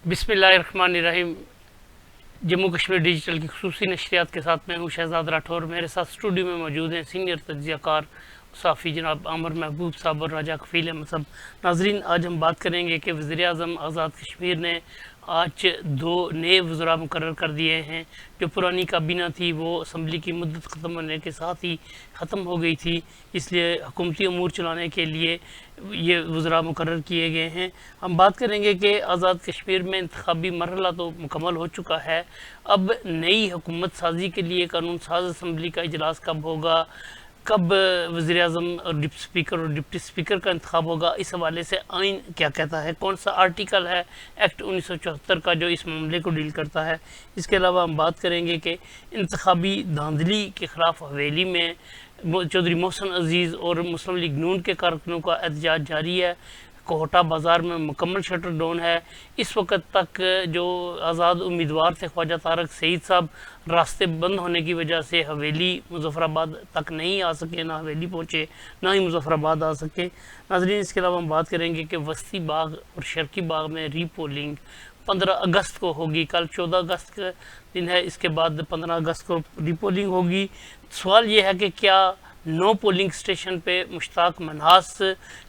बिस्मिल्लाहिर्रहमानिर्रहीम। जम्मू कश्मीर डिजिटल की खुसूसी नशरियात के साथ मैं हूँ शहजाद राठौर। मेरे साथ स्टूडियो में मौजूद हैं सीनियर तज्ज़ियाकार साफ़ी जनाब आमर महबूब साहब और राजा कफ़ील अहमद साहब। नाजरीन, आज हम बात करेंगे कि वज़ीर-ए-आज़म आज़ाद कश्मीर ने आज 2 नए वज़रा मुकर्रर कर दिए हैं। जो पुरानी काबीना थी वो असम्बली की मुद्दत ख़त्म होने के साथ ही ख़त्म हो गई थी, इसलिए हुकूमती अमूर चलाने के लिए ये वज़रा मुकर्रर किए गए हैं। हम बात करेंगे कि आज़ाद कश्मीर में इंतखाबी मरहला तो मुकम्मल हो चुका है। अब नई हुकूमत साजी के लिए कानून साज असम्बली का इजलास कब होगा, कब वज़ीर-ए-आज़म और डिप्टी स्पीकर का इंतखाब होगा, इस हवाले से आइन क्या कहता है, कौन सा आर्टिकल है एक्ट 1974 का जो इस मामले को डील करता है। इसके अलावा हम बात करेंगे कि इंतखाबी धांधली के ख़िलाफ़ हवेली में चौधरी मोहसिन अजीज़ और मुस्लिम लीग नून के कारकुनों का एहतजाज जारी है। कोहटा बाज़ार में मुकम्मल शटर डाउन है। इस वक्त तक जो आज़ाद उम्मीदवार थे ख्वाजा तारक सईद साहब, रास्ते बंद होने की वजह से हवेली मुजफ्फराबाद तक नहीं आ सके, ना हवेली पहुँचे ना ही मुजफ्फराबाद आ सके। नाज़रीन, इसके अलावा हम बात करेंगे कि वस्ती बाग और शर्की बाग में रीपोलिंग 15 अगस्त को होगी। कल 14 अगस्त का दिन है, इसके बाद 15 अगस्त को रीपोलिंग होगी। सवाल ये है कि क्या 9 पोलिंग स्टेशन पे मुश्ताक मन्हास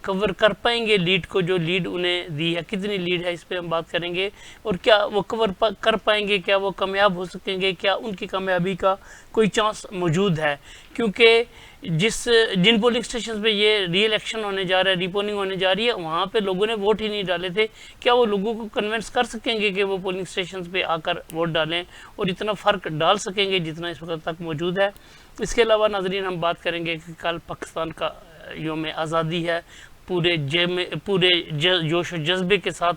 कवर कर पाएंगे लीड को, जो लीड उन्हें दी है, कितनी लीड है, इस पे हम बात करेंगे। और क्या वो कर पाएंगे, क्या वो कामयाब हो सकेंगे, क्या उनकी कामयाबी का कोई चांस मौजूद है। क्योंकि जिन पोलिंग स्टेशन पे ये री इलेक्शन होने जा रहा है, रीपोलिंग होने जा रही है, वहाँ पे लोगों ने वोट ही नहीं डाले थे। क्या वो लोगों को कन्विंस कर सकेंगे कि वो पोलिंग स्टेशन पे आकर वोट डालें और इतना फ़र्क डाल सकेंगे जितना इस वक्त तक मौजूद है। इसके अलावा नाज़रीन, हम बात करेंगे कि कल पाकिस्तान का यौम आज़ादी है। पूरे जोश व जज्बे के साथ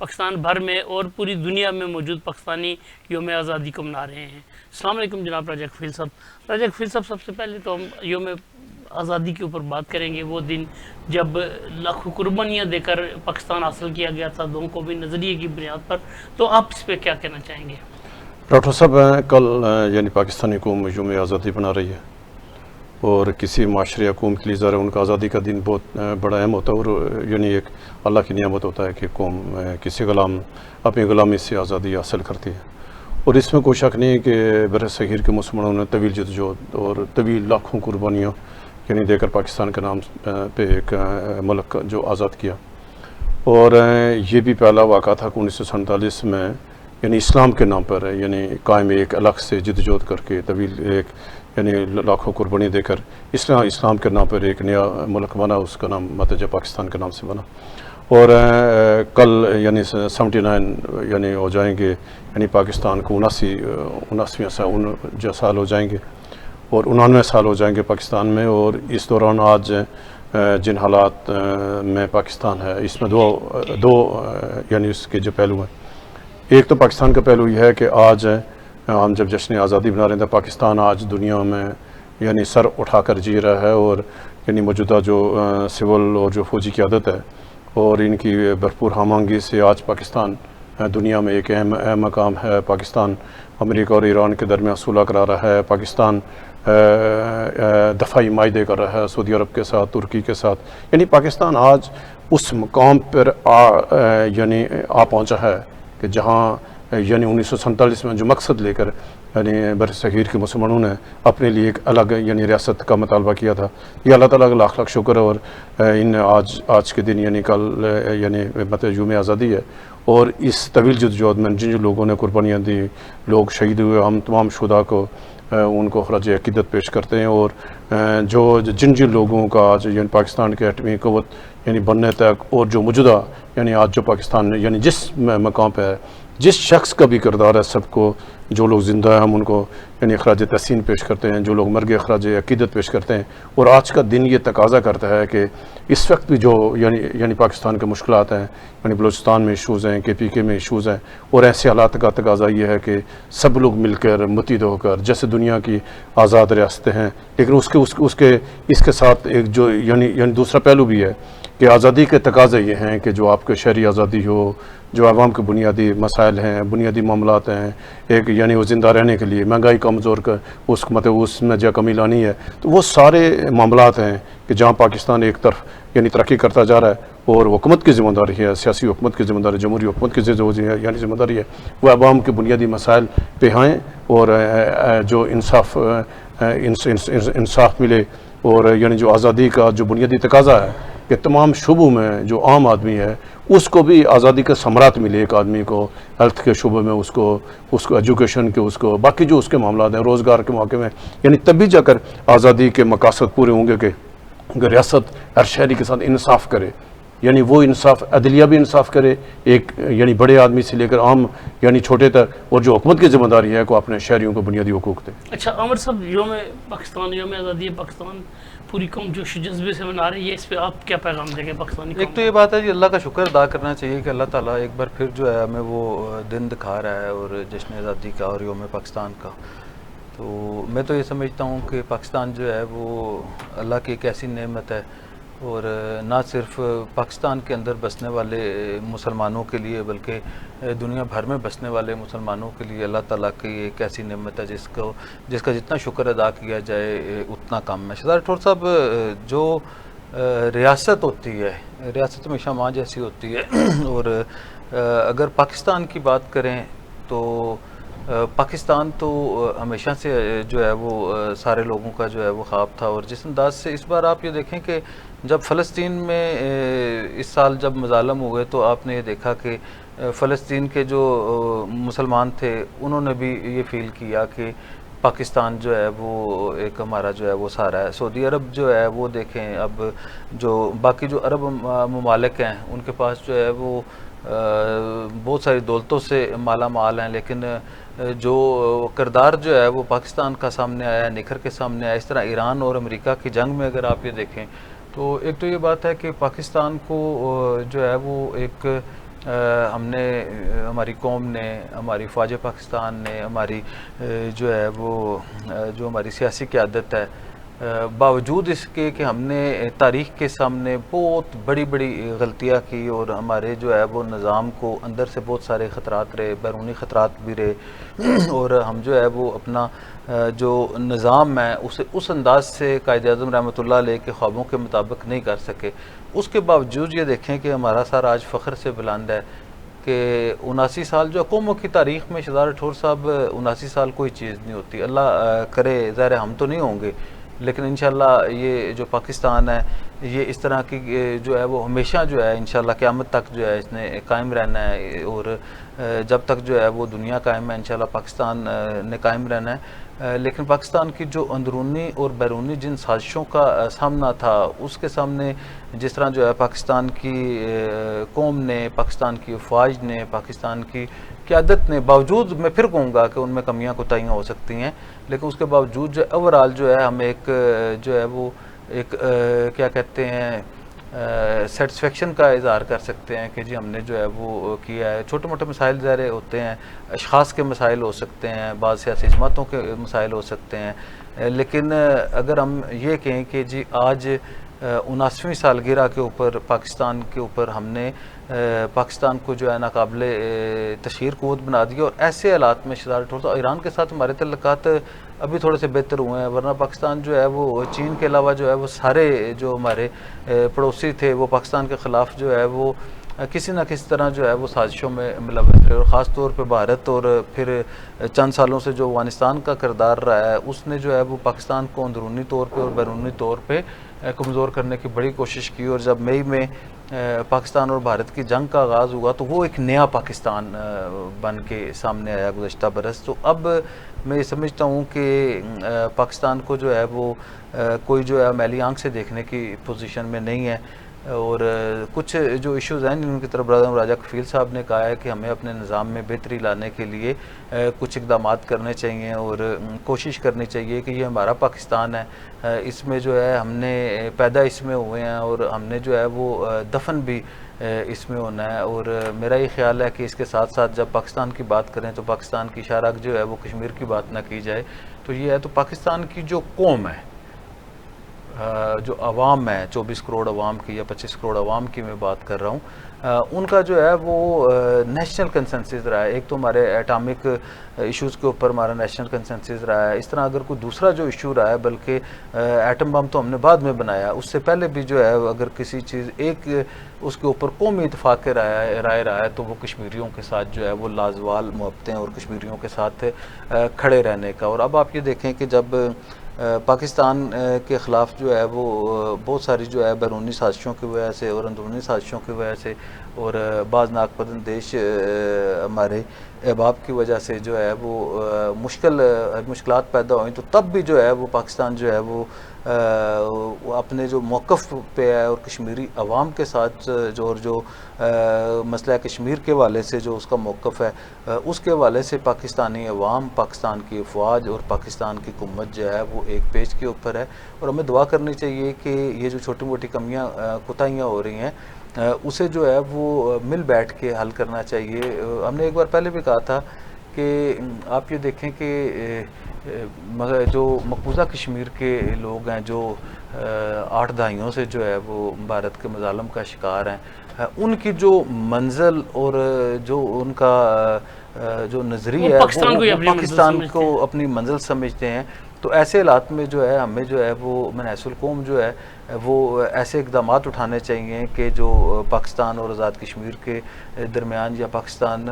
पाकिस्तान भर में और पूरी दुनिया में मौजूद पाकिस्तानी यौम आज़ादी को मना रहे हैं। अस्सलाम वालेकुम जनाब राजा कफ़ील साहब। राजा कफ़ील साहब, सबसे पहले तो हम यौम आज़ादी के ऊपर बात करेंगे, वो दिन जब लाखों कुर्बानियाँ देकर पाकिस्तान हासिल किया गया था, दोनों को भी नज़रिए की बुनियाद पर। तो आप इस पर क्या कहना चाहेंगे? डॉक्टर साहब, कल यानी पाकिस्तानी कौम यौम आज़ादी बना रही है और किसी माशरे या कौम के लिए ज़रा उनका आज़ादी का दिन बहुत बड़ा अहम होता है और यानी एक अल्लाह की नियामत होता है कि कौम किसी गुलाम अपनी ग़ुलामी से आज़ादी हासिल करती है। और इसमें कोई शक नहीं है कि बर-ए-सग़ीर के मुसलमानों ने तवील जदोजहद और तवील लाखों कुर्बानियाँ यानी देकर पाकिस्तान के नाम पे एक मुल्क जो आज़ाद किया। और ये भी पहला वाक़ा था कि 1947 में यानी इस्लाम के नाम पर यानी कायम एक अलग से जदोजहद करके तवील एक यानी लाखों कुर्बानी देकर इस्लाम के नाम पर एक नया मुल्क बना, उसका नाम मतज पाकिस्तान के नाम से बना। और कल यानी 79 यानी हो जाएंगे, यानी पाकिस्तान को 79 साल हो जाएंगे और 99 साल हो जाएंगे पाकिस्तान में। और इस दौरान आज जिन हालात में पाकिस्तान है, इसमें दो यानी उसके जो पहलू हैं। एक तो पाकिस्तान का पहलू यह है कि आज हम जब जश्न आज़ादी बना रहे थे, पाकिस्तान आज दुनिया में यानी सर उठाकर जी रहा है और यानी मौजूदा जो सिविल और जो फ़ौजी क़यादत है और इनकी भरपूर हमांगी से आज पाकिस्तान दुनिया में एक अहम मकाम है। पाकिस्तान अमेरिका और ईरान के दरमियान सुलह करा रहा है, पाकिस्तान दफ़ाई माहदे कर रहा है सऊदी अरब के साथ, तुर्की के साथ। यानी पाकिस्तान आज उस मकाम पर यानी आ पहुँचा है कि जहाँ यानी 1947 में जो मकसद लेकर यानी बर-ए-सग़ीर के मुसलमानों ने अपने लिए एक अलग यानी रियासत का मुतालबा किया था, ये अल्लाह ताला का लाख लाख शुक्र है। और इन आज के दिन यानी कल यानी मतलब यौम आज़ादी है और इस तवील जदोजहद में जिन लोगों ने कुर्बानियाँ दी, लोग शहीद हुए, हम तमाम शुहदा को उनको ख़राज अक़ीदत पेश करते हैं। और जिन लोगों का आज यानी पाकिस्तान के एटमी क़ुव्वत यानी बनने तक और जो मौजूदा यानी आज जो पाकिस्तान यानी जिस मकाम पर है, जिस शख्स का भी किरदार है, सबको जो लोग ज़िंदा हैं हम उनको यानी ख़राज तहसीन पेश करते हैं, जो लोग मर गए ख़राज अक़ीदत पेश करते हैं। और आज का दिन ये तकाज़ा करता है कि इस वक्त भी जो यानी पाकिस्तान के मुश्किलात हैं, यानी बलूचिस्तान में इशूज़ हैं, KPK में इशूज़ हैं, और ऐसे हालात का तकाज़ा ये है कि सब लोग मिलकर मुत्तहिद होकर, जैसे दुनिया की आज़ाद रियासतें हैं, लेकिन इसके साथ एक जो यानी दूसरा पहलू भी है कि आज़ादी के तकाज़े ये हैं कि जो आपके शहरी आज़ादी हो, जो आवाम के बुनियादी मसाइल हैं, बुनियादी मामलात हैं, एक यानी वो ज़िंदा रहने के लिए महंगाई कमज़ोर कर मतलब उसमें जो कमी लानी है, तो वो सारे मामलात हैं कि जहाँ पाकिस्तान एक तरफ यानी तरक्की करता जा रहा है और हुकूमत की ज़िम्मेदारी है, सियासी हुकूमत की ज़िम्मेदारी, जमहूरी हुकूमत की यानी ज़िम्मेदारी है, वो अवाम के बुनियादी मसाइल पे आएँ और जो इंसाफ मिले और यानी जो आज़ादी का जो बुनियादी तकाजा है कि तमाम शुबों में जो आम आदमी है उसको भी आज़ादी का समरात मिले। एक आदमी को हेल्थ के शुबे में, उसको एजुकेशन के, उसको बाकी जो उसके मामला हैं, रोज़गार के मौके में, यानी तभी जाकर आज़ादी के मकासद पूरे होंगे कि रियासत हर शहरी के साथ इंसाफ करे, यानी वो इंसाफ अदलिया भी इंसाफ करे, एक यानी बड़े आदमी से लेकर आम यानी छोटे तक, और जो हुकूमत की ज़िम्मेदारी है को अपने शहरियों को बुनियादी हुकूक दे। अच्छा आमिर साहब, योम पाकिस्तान, योम आज़ादी पाकिस्तान पूरी कौम जोश जज्बे से मना रही है, इस पर आप क्या पैगाम देंगे पाकिस्तानी कौम? एक तो ये बात है जी, अल्लाह का शुक्र अदा करना चाहिए कि अल्लाह ताला एक बार फिर जो है हमें वो दिन दिखा रहा है, और जश्न आज़ादी का और योम पाकिस्तान का। तो मैं तो ये समझता हूँ कि पाकिस्तान जो है वो अल्लाह की एक ऐसी नेमत है, और ना सिर्फ पाकिस्तान के अंदर बसने वाले मुसलमानों के लिए बल्कि दुनिया भर में बसने वाले मुसलमानों के लिए अल्लाह ताला की एक ऐसी नेमत है जिसका जितना शुक्र अदा किया जाए उतना कम है। शहजाद राठौर साहब, जो रियासत होती है, रियासत हमेशा माँ जैसी होती है और अगर पाकिस्तान की बात करें तो पाकिस्तान तो हमेशा से जो है वो सारे लोगों का जो है वो ख्वाब था। और जिस अंदाज से इस बार आप ये देखें कि जब फ़लस्तीन में इस साल जब मज़ालम हुए तो आपने ये देखा कि फ़लस्तीन के जो मुसलमान थे उन्होंने भी ये फ़ील किया कि पाकिस्तान जो है वो एक हमारा जो है वो सहारा है। सऊदी अरब जो है वो देखें, अब जो बाकी जो अरब ममालिक हैं उनके पास जो है वो बहुत सारी दौलतों से माला माल हैं, लेकिन जो किरदार जो है वो पाकिस्तान का सामने आया, निखर के सामने आया। इस तरह ईरान और अमेरिका की जंग में अगर आप ये देखें तो एक तो ये बात है कि पाकिस्तान को जो है वो एक हमने, हमारी कौम ने, हमारी फ़ौज पाकिस्तान ने, हमारी जो है वो जो हमारी सियासी क़यादत है, बावजूद इसके कि हमने तारीख़ के सामने बहुत बड़ी बड़ी गलतियाँ की और हमारे जो है वो निज़ाम को अंदर से बहुत सारे ख़तरात रहे, बैरूनी ख़तरात भी रहे और हम जो है वो अपना जो निज़ाम है उसे उस अंदाज से कायद-ए-आज़म रहमतुल्लाह अलैह के ख्वाबों के मुताबिक नहीं कर सके। उसके बावजूद ये देखें कि हमारा सर आज फ़ख्र से बुलंद है कि 79 साल जो कौमों की तारीख़ में, शहजाद राठौर साहब, 79 साल कोई चीज़ नहीं होती। अल्लाह करे, ज़ाहिर हम तो नहीं होंगे, लेकिन इंशाल्लाह ये जो पाकिस्तान है ये इस तरह की जो है वो हमेशा जो है इंशाल्लाह क़यामत तक जो है इसने कायम रहना है, और जब तक जो है वो दुनिया कायम है इंशाल्लाह पाकिस्तान ने कायम रहना है। लेकिन पाकिस्तान की जो अंदरूनी और बैरूनी जिन साजिशों का सामना था, उसके सामने जिस तरह जो है पाकिस्तान की कौम ने, पाकिस्तान की फ़ौज ने, पाकिस्तान की क़यादत ने, बावजूद मैं फिर कहूँगा कि उनमें कमियाँ कोताहियाँ हो सकती हैं, लेकिन उसके बावजूद जो ओवरऑल जो है हम एक जो है वो एक क्या कहते हैं सेटिस्फेक्शन का इज़हार कर सकते हैं कि जी हमने जो है वो किया है। छोटे मोटे मसाइल ज़ाहिर होते हैं, अशख़ास के मसाइल हो सकते हैं, बाद सियासी जमातों के मसाइल हो सकते हैं, लेकिन अगर हम ये कहें कि जी आज 79वीं सालगिरह के ऊपर पाकिस्तान के ऊपर हमने पाकिस्तान को जो है नाकाबिले तशहीर क़ुव्वत बना दिया, और ऐसे हालात में शहजाद राठौर साहब, ईरान के साथ हमारे तल्लुकात अभी थोड़े से बेहतर हुए हैं, वरना पाकिस्तान जो है वो चीन के अलावा जो है वो सारे जो हमारे पड़ोसी थे वो पाकिस्तान के ख़िलाफ़ जो है वो किसी न किसी तरह जो है वो साजिशों में मुलव्वस रहे। और ख़ास तौर पे भारत, और फिर चंद सालों से जो अफ़गानिस्तान का किरदार रहा है, उसने जो है वो पाकिस्तान को अंदरूनी तौर पे और बैरूनी तौर पे कमज़ोर करने की बड़ी कोशिश की। और जब मई में पाकिस्तान और भारत की जंग का आगाज़ हुआ तो वो एक नया पाकिस्तान बन के सामने आया गुज़श्ता बरस। तो अब मैं ये समझता हूँ कि पाकिस्तान को जो है वो कोई जो है मैली आंख से देखने की पोजीशन में नहीं है, और कुछ जो इश्यूज़ हैं जिनकी तरफ राजा कफ़ील साहब ने कहा है कि हमें अपने निज़ाम में बेहतरी लाने के लिए कुछ इक़दाम करने चाहिए और कोशिश करनी चाहिए कि ये हमारा पाकिस्तान है, इसमें जो है हमने पैदा इसमें हुए हैं और हमने जो है वो दफन भी इसमें होना है। और मेरा ये ख्याल है कि इसके साथ साथ जब पाकिस्तान की बात करें तो पाकिस्तान की शाराक जो है वो कश्मीर की बात ना की जाए। तो ये है, तो पाकिस्तान की जो कौम है जो आवाम है, 24 करोड़ आवाम की या 25 करोड़ आवाम की मैं बात कर रहा हूँ, उनका जो है वो नेशनल कंसेंसस रहा है। एक तो हमारे एटॉमिक इश्यूज़ के ऊपर हमारा नेशनल कंसेंसस रहा है। इस तरह अगर कोई दूसरा जो इशू रहा है, बल्कि एटम बम तो हमने बाद में बनाया, उससे पहले भी जो है अगर किसी चीज़ एक उसके ऊपर कौमी इत्तेफाक के राय रहा है तो वो कश्मीरियों के साथ जो है वो लाजवाल मोहब्बतें और कश्मीरियों के साथ खड़े रहने का। और अब आप ये देखें कि जब पाकिस्तान के ख़िलाफ़ जो है वो बहुत सारी जो है बैरूनी साजिशों की वजह से और अंदरूनी साजिशों की वजह से और बाज़ नाकपसंद देश हमारे अहबाब की वजह से जो है वो मुश्किलात पैदा हुई, तो तब भी जो है वो पाकिस्तान जो है वो अपने जो मौक़िफ़ पे है और कश्मीरी अवाम के साथ जो मसला कश्मीर के वाले से जो उसका मौक़िफ़ है, उसके वाले से पाकिस्तानी अवाम, पाकिस्तान की अफवाज और पाकिस्तान की हुकूमत जो है वो एक पेज के ऊपर है। और हमें दुआ करनी चाहिए कि ये जो छोटी मोटी कमियाँ कोताहियाँ हो रही हैं उसे जो है वो मिल बैठ के हल करना चाहिए। हमने एक बार पहले भी कहा था कि आप ये देखें कि जो मकबूजा कश्मीर के लोग हैं जो 8 दहाइयों से जो है वो भारत के मज़ालम का शिकार हैं, उनकी जो मंजिल और जो उनका जो नज़रिया है वो पाकिस्तान को अपनी मंजिल समझते हैं। तो ऐसे हालात में जो है हमें जो है वो मनासुल कौम जो है वो ऐसे इक़दाम उठाने चाहिए कि जो पाकिस्तान और आज़ाद कश्मीर के दरमियान, या पाकिस्तान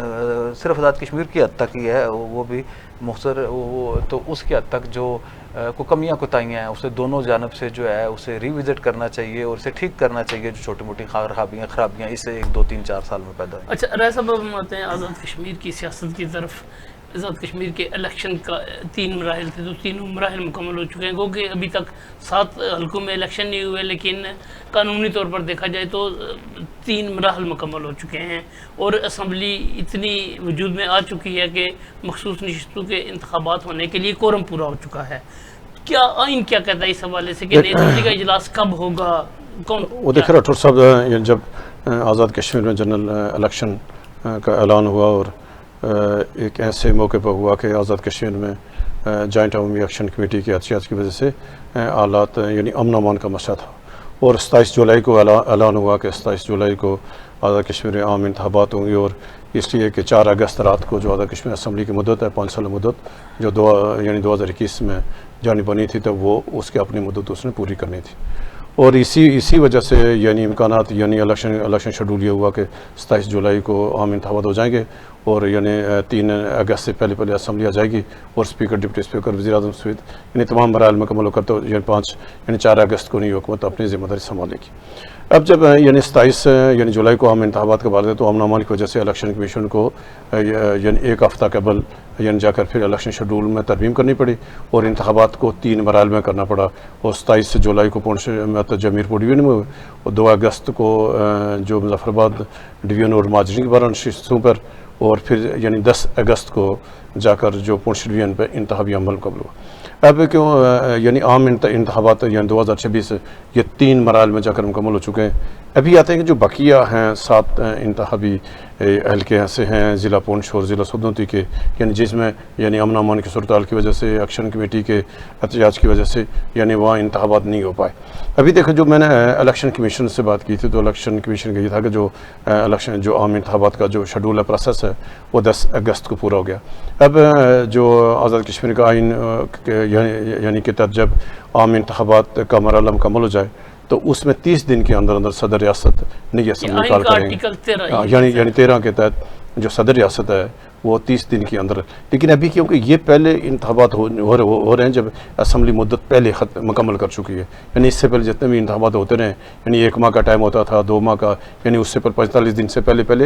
सिर्फ आज़ाद कश्मीर की हद तक ही है वो भी मुख्तर, तो उसकी हद तक जो को कमियाँ कोताहियाँ हैं उसे दोनों जानब से जो है उसे रिविज़िट करना चाहिए और उसे ठीक करना चाहिए जो छोटी मोटी खराबियाँ इससे 1, 2, 3, 4 साल में पैदा हुई। अच्छा, राय साहब हम आते हैं आज़ाद कश्मीर की सियासत की तरफ। आज़ाद कश्मीर के इलेक्शन का 3 मराहल थे, तो तीनों मराहल मुकम्मल हो चुके हैं, क्योंकि अभी तक 7 हल्कों में इलेक्शन नहीं हुए, लेकिन कानूनी तौर पर देखा जाए तो 3 मराहल मुकम्मल हो चुके हैं और असम्बली इतनी वजूद में आ चुकी है कि मखसूस नशिस्तों के इंतखाबात होने के लिए कोरम पूरा हो चुका है। क्या आइन क्या कहता है इस हवाले से कि नई असम्बली का इजलास कब होगा, कौन? वो देखिए राठौर साहब, जब आज़ाद कश्मीर में जनरल इलेक्शन का ऐलान हुआ और एक ऐसे मौके पर हुआ कि आज़ाद कश्मीर में जॉइंट अवामी एक्शन कमेटी की एहतियात की वजह से हालात यानी अमन अमान का मसला था, और 27 जुलाई को ऐलान हुआ कि 27 जुलाई को आज़ाद कश्मीर में आम इंतखाबात होंगे। और इसलिए कि 4 अगस्त रात को जो आज़ाद कश्मीर असम्बली की मुद्दत है 5 साल मुद्दत जो 2021 में जानी बनी थी, तो वो उसकी अपनी मुद्दत उसने पूरी करनी थी। और इसी वजह से यानी इम्कानात यानी इलेक्शन शेड्यूल ये हुआ कि 27 जुलाई को आम इंतखाबात हो जाएंगे और यानी 3 अगस्त से पहले असम्बली आ जाएगी और स्पीकर, डिप्टी स्पीकर, वज़ीर-ए-आज़म समेत यानी तमाम मराहल मुकम्मल होकर तो यानी 4 अगस्त को नहीं हुकूमत अपनी ज़िम्मेदारी संभालेगी। अब जब यानी 27 यानी जुलाई को आम इंतखाबात के बाद तो अमन अमान की वजह से इलेक्शन कमीशन को यानी 1 हफ़्ता कबल यानी जाकर फिर इलेक्शन शेड्यूल में तरमीम करनी पड़ी और इंतखाबात को 3 मराहल में करना पड़ा। और 27 जुलाई को पुंछ में जमीरपुर डिवीजन में और 2 अगस्त को जो मुजफ्फराबाद डिवीजन और माजरी की 12 नशिस्तों पर, और फिर यानी 10 अगस्त को जाकर जो पुंछ डिवीजन पर इंतखाबी अमल मुकम्मल हुआ। अब क्यों यानी आम इंतखाबात यानी 2026 ये 3 मराहल में जाकर मुकम्मल हो चुके हैं। अभी आते हैं कि जो बकिया हैं 7 इंतखाबी हल्के ऐसे हैं ज़िला पुंछ और ज़िला सोदोती के, यानी जिसमें यानी अमन अमान की सूरत हाल की वजह से एक्शन कमेटी के एहतियाज की वजह से यानी वहाँ इंतखाबात नहीं हो पाए। अभी देखो जो मैंने इलेक्शन कमीशन से बात की थी तो इलेक्शन कमीशन का ये था कि जो इलेक्शन जो आम इंतखाबात का जो शेड्यूल है, प्रोसेस है, वो 10 अगस्त को पूरा हो गया। अब जो आज़ाद कश्मीर का आइन यानी कि तहत जब आम इंतखाबात का मरहला मुकम्मल हो जाए तो उसमें 30 दिन के अंदर अंदर सदर रियासत नई असम्बली कॉल करेंगे, यानी 13 के तहत जो सदर रियासत है वो 30 दिन के अंदर। लेकिन अभी क्योंकि ये पहले इंतखाबात हो रहे हैं जब असम्बली मुद्दत पहले मुकम्मल कर चुकी है, यानी इससे पहले जितने भी इंतखाबात होते रहे यानी 1 माह का टाइम होता था, 2 माह का, यानी उससे पर 45 दिन से पहले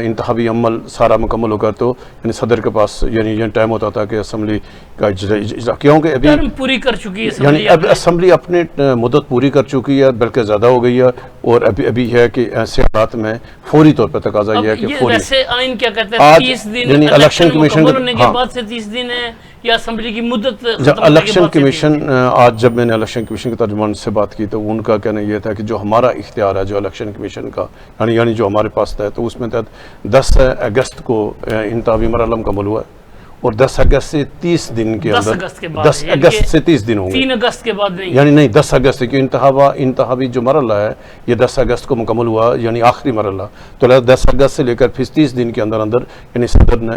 इंतखाबी अमल सारा मुकम्मल होकर तो यानी सदर के पास यानी टाइम होता था कि असम्बली का इजला, क्योंकि अभी पूरी कर चुकी है यानी अब असम्बली अपनी मुद्दत पूरी कर चुकी है, बल्कि ज़्यादा हो गई है। और अभी है कि ऐसे हालात में फौरी तौर पर तकाजा यह है कि फौरी आइन क्या कहते हैं 30 दिन यानी इलेक्शन कमीशन के बाद से 30 दिन है या असम्बली की मुद्दत इलेक्शन कमीशन आज जब मैंने इलेक्शन कमीशन के तर्जुमान से बात की तो उनका कहना यह था कि जो हमारा इख्तियार है जो इलेक्शन कमीशन का यानी जो हमारे पास था तो उसमें तहत 10 अगस्त को इंतखाबी मरहला मुकम्मल हुआ है और 10 अगस्त से 30 दिन के 10 अंदर, अगस्त के बाद 10 यानी अगस्त कि से 30 दिन होंगे, 3 अगस्त के बाद नहीं। यानी नहीं 10 अगस्त से, क्योंकि इंतहाबी जो मरला है ये 10 अगस्त को मुकम्मल हुआ, यानी आखिरी मरला। तो 10 अगस्त से लेकर फिर 30 दिन के अंदर अंदर यानी सदर ने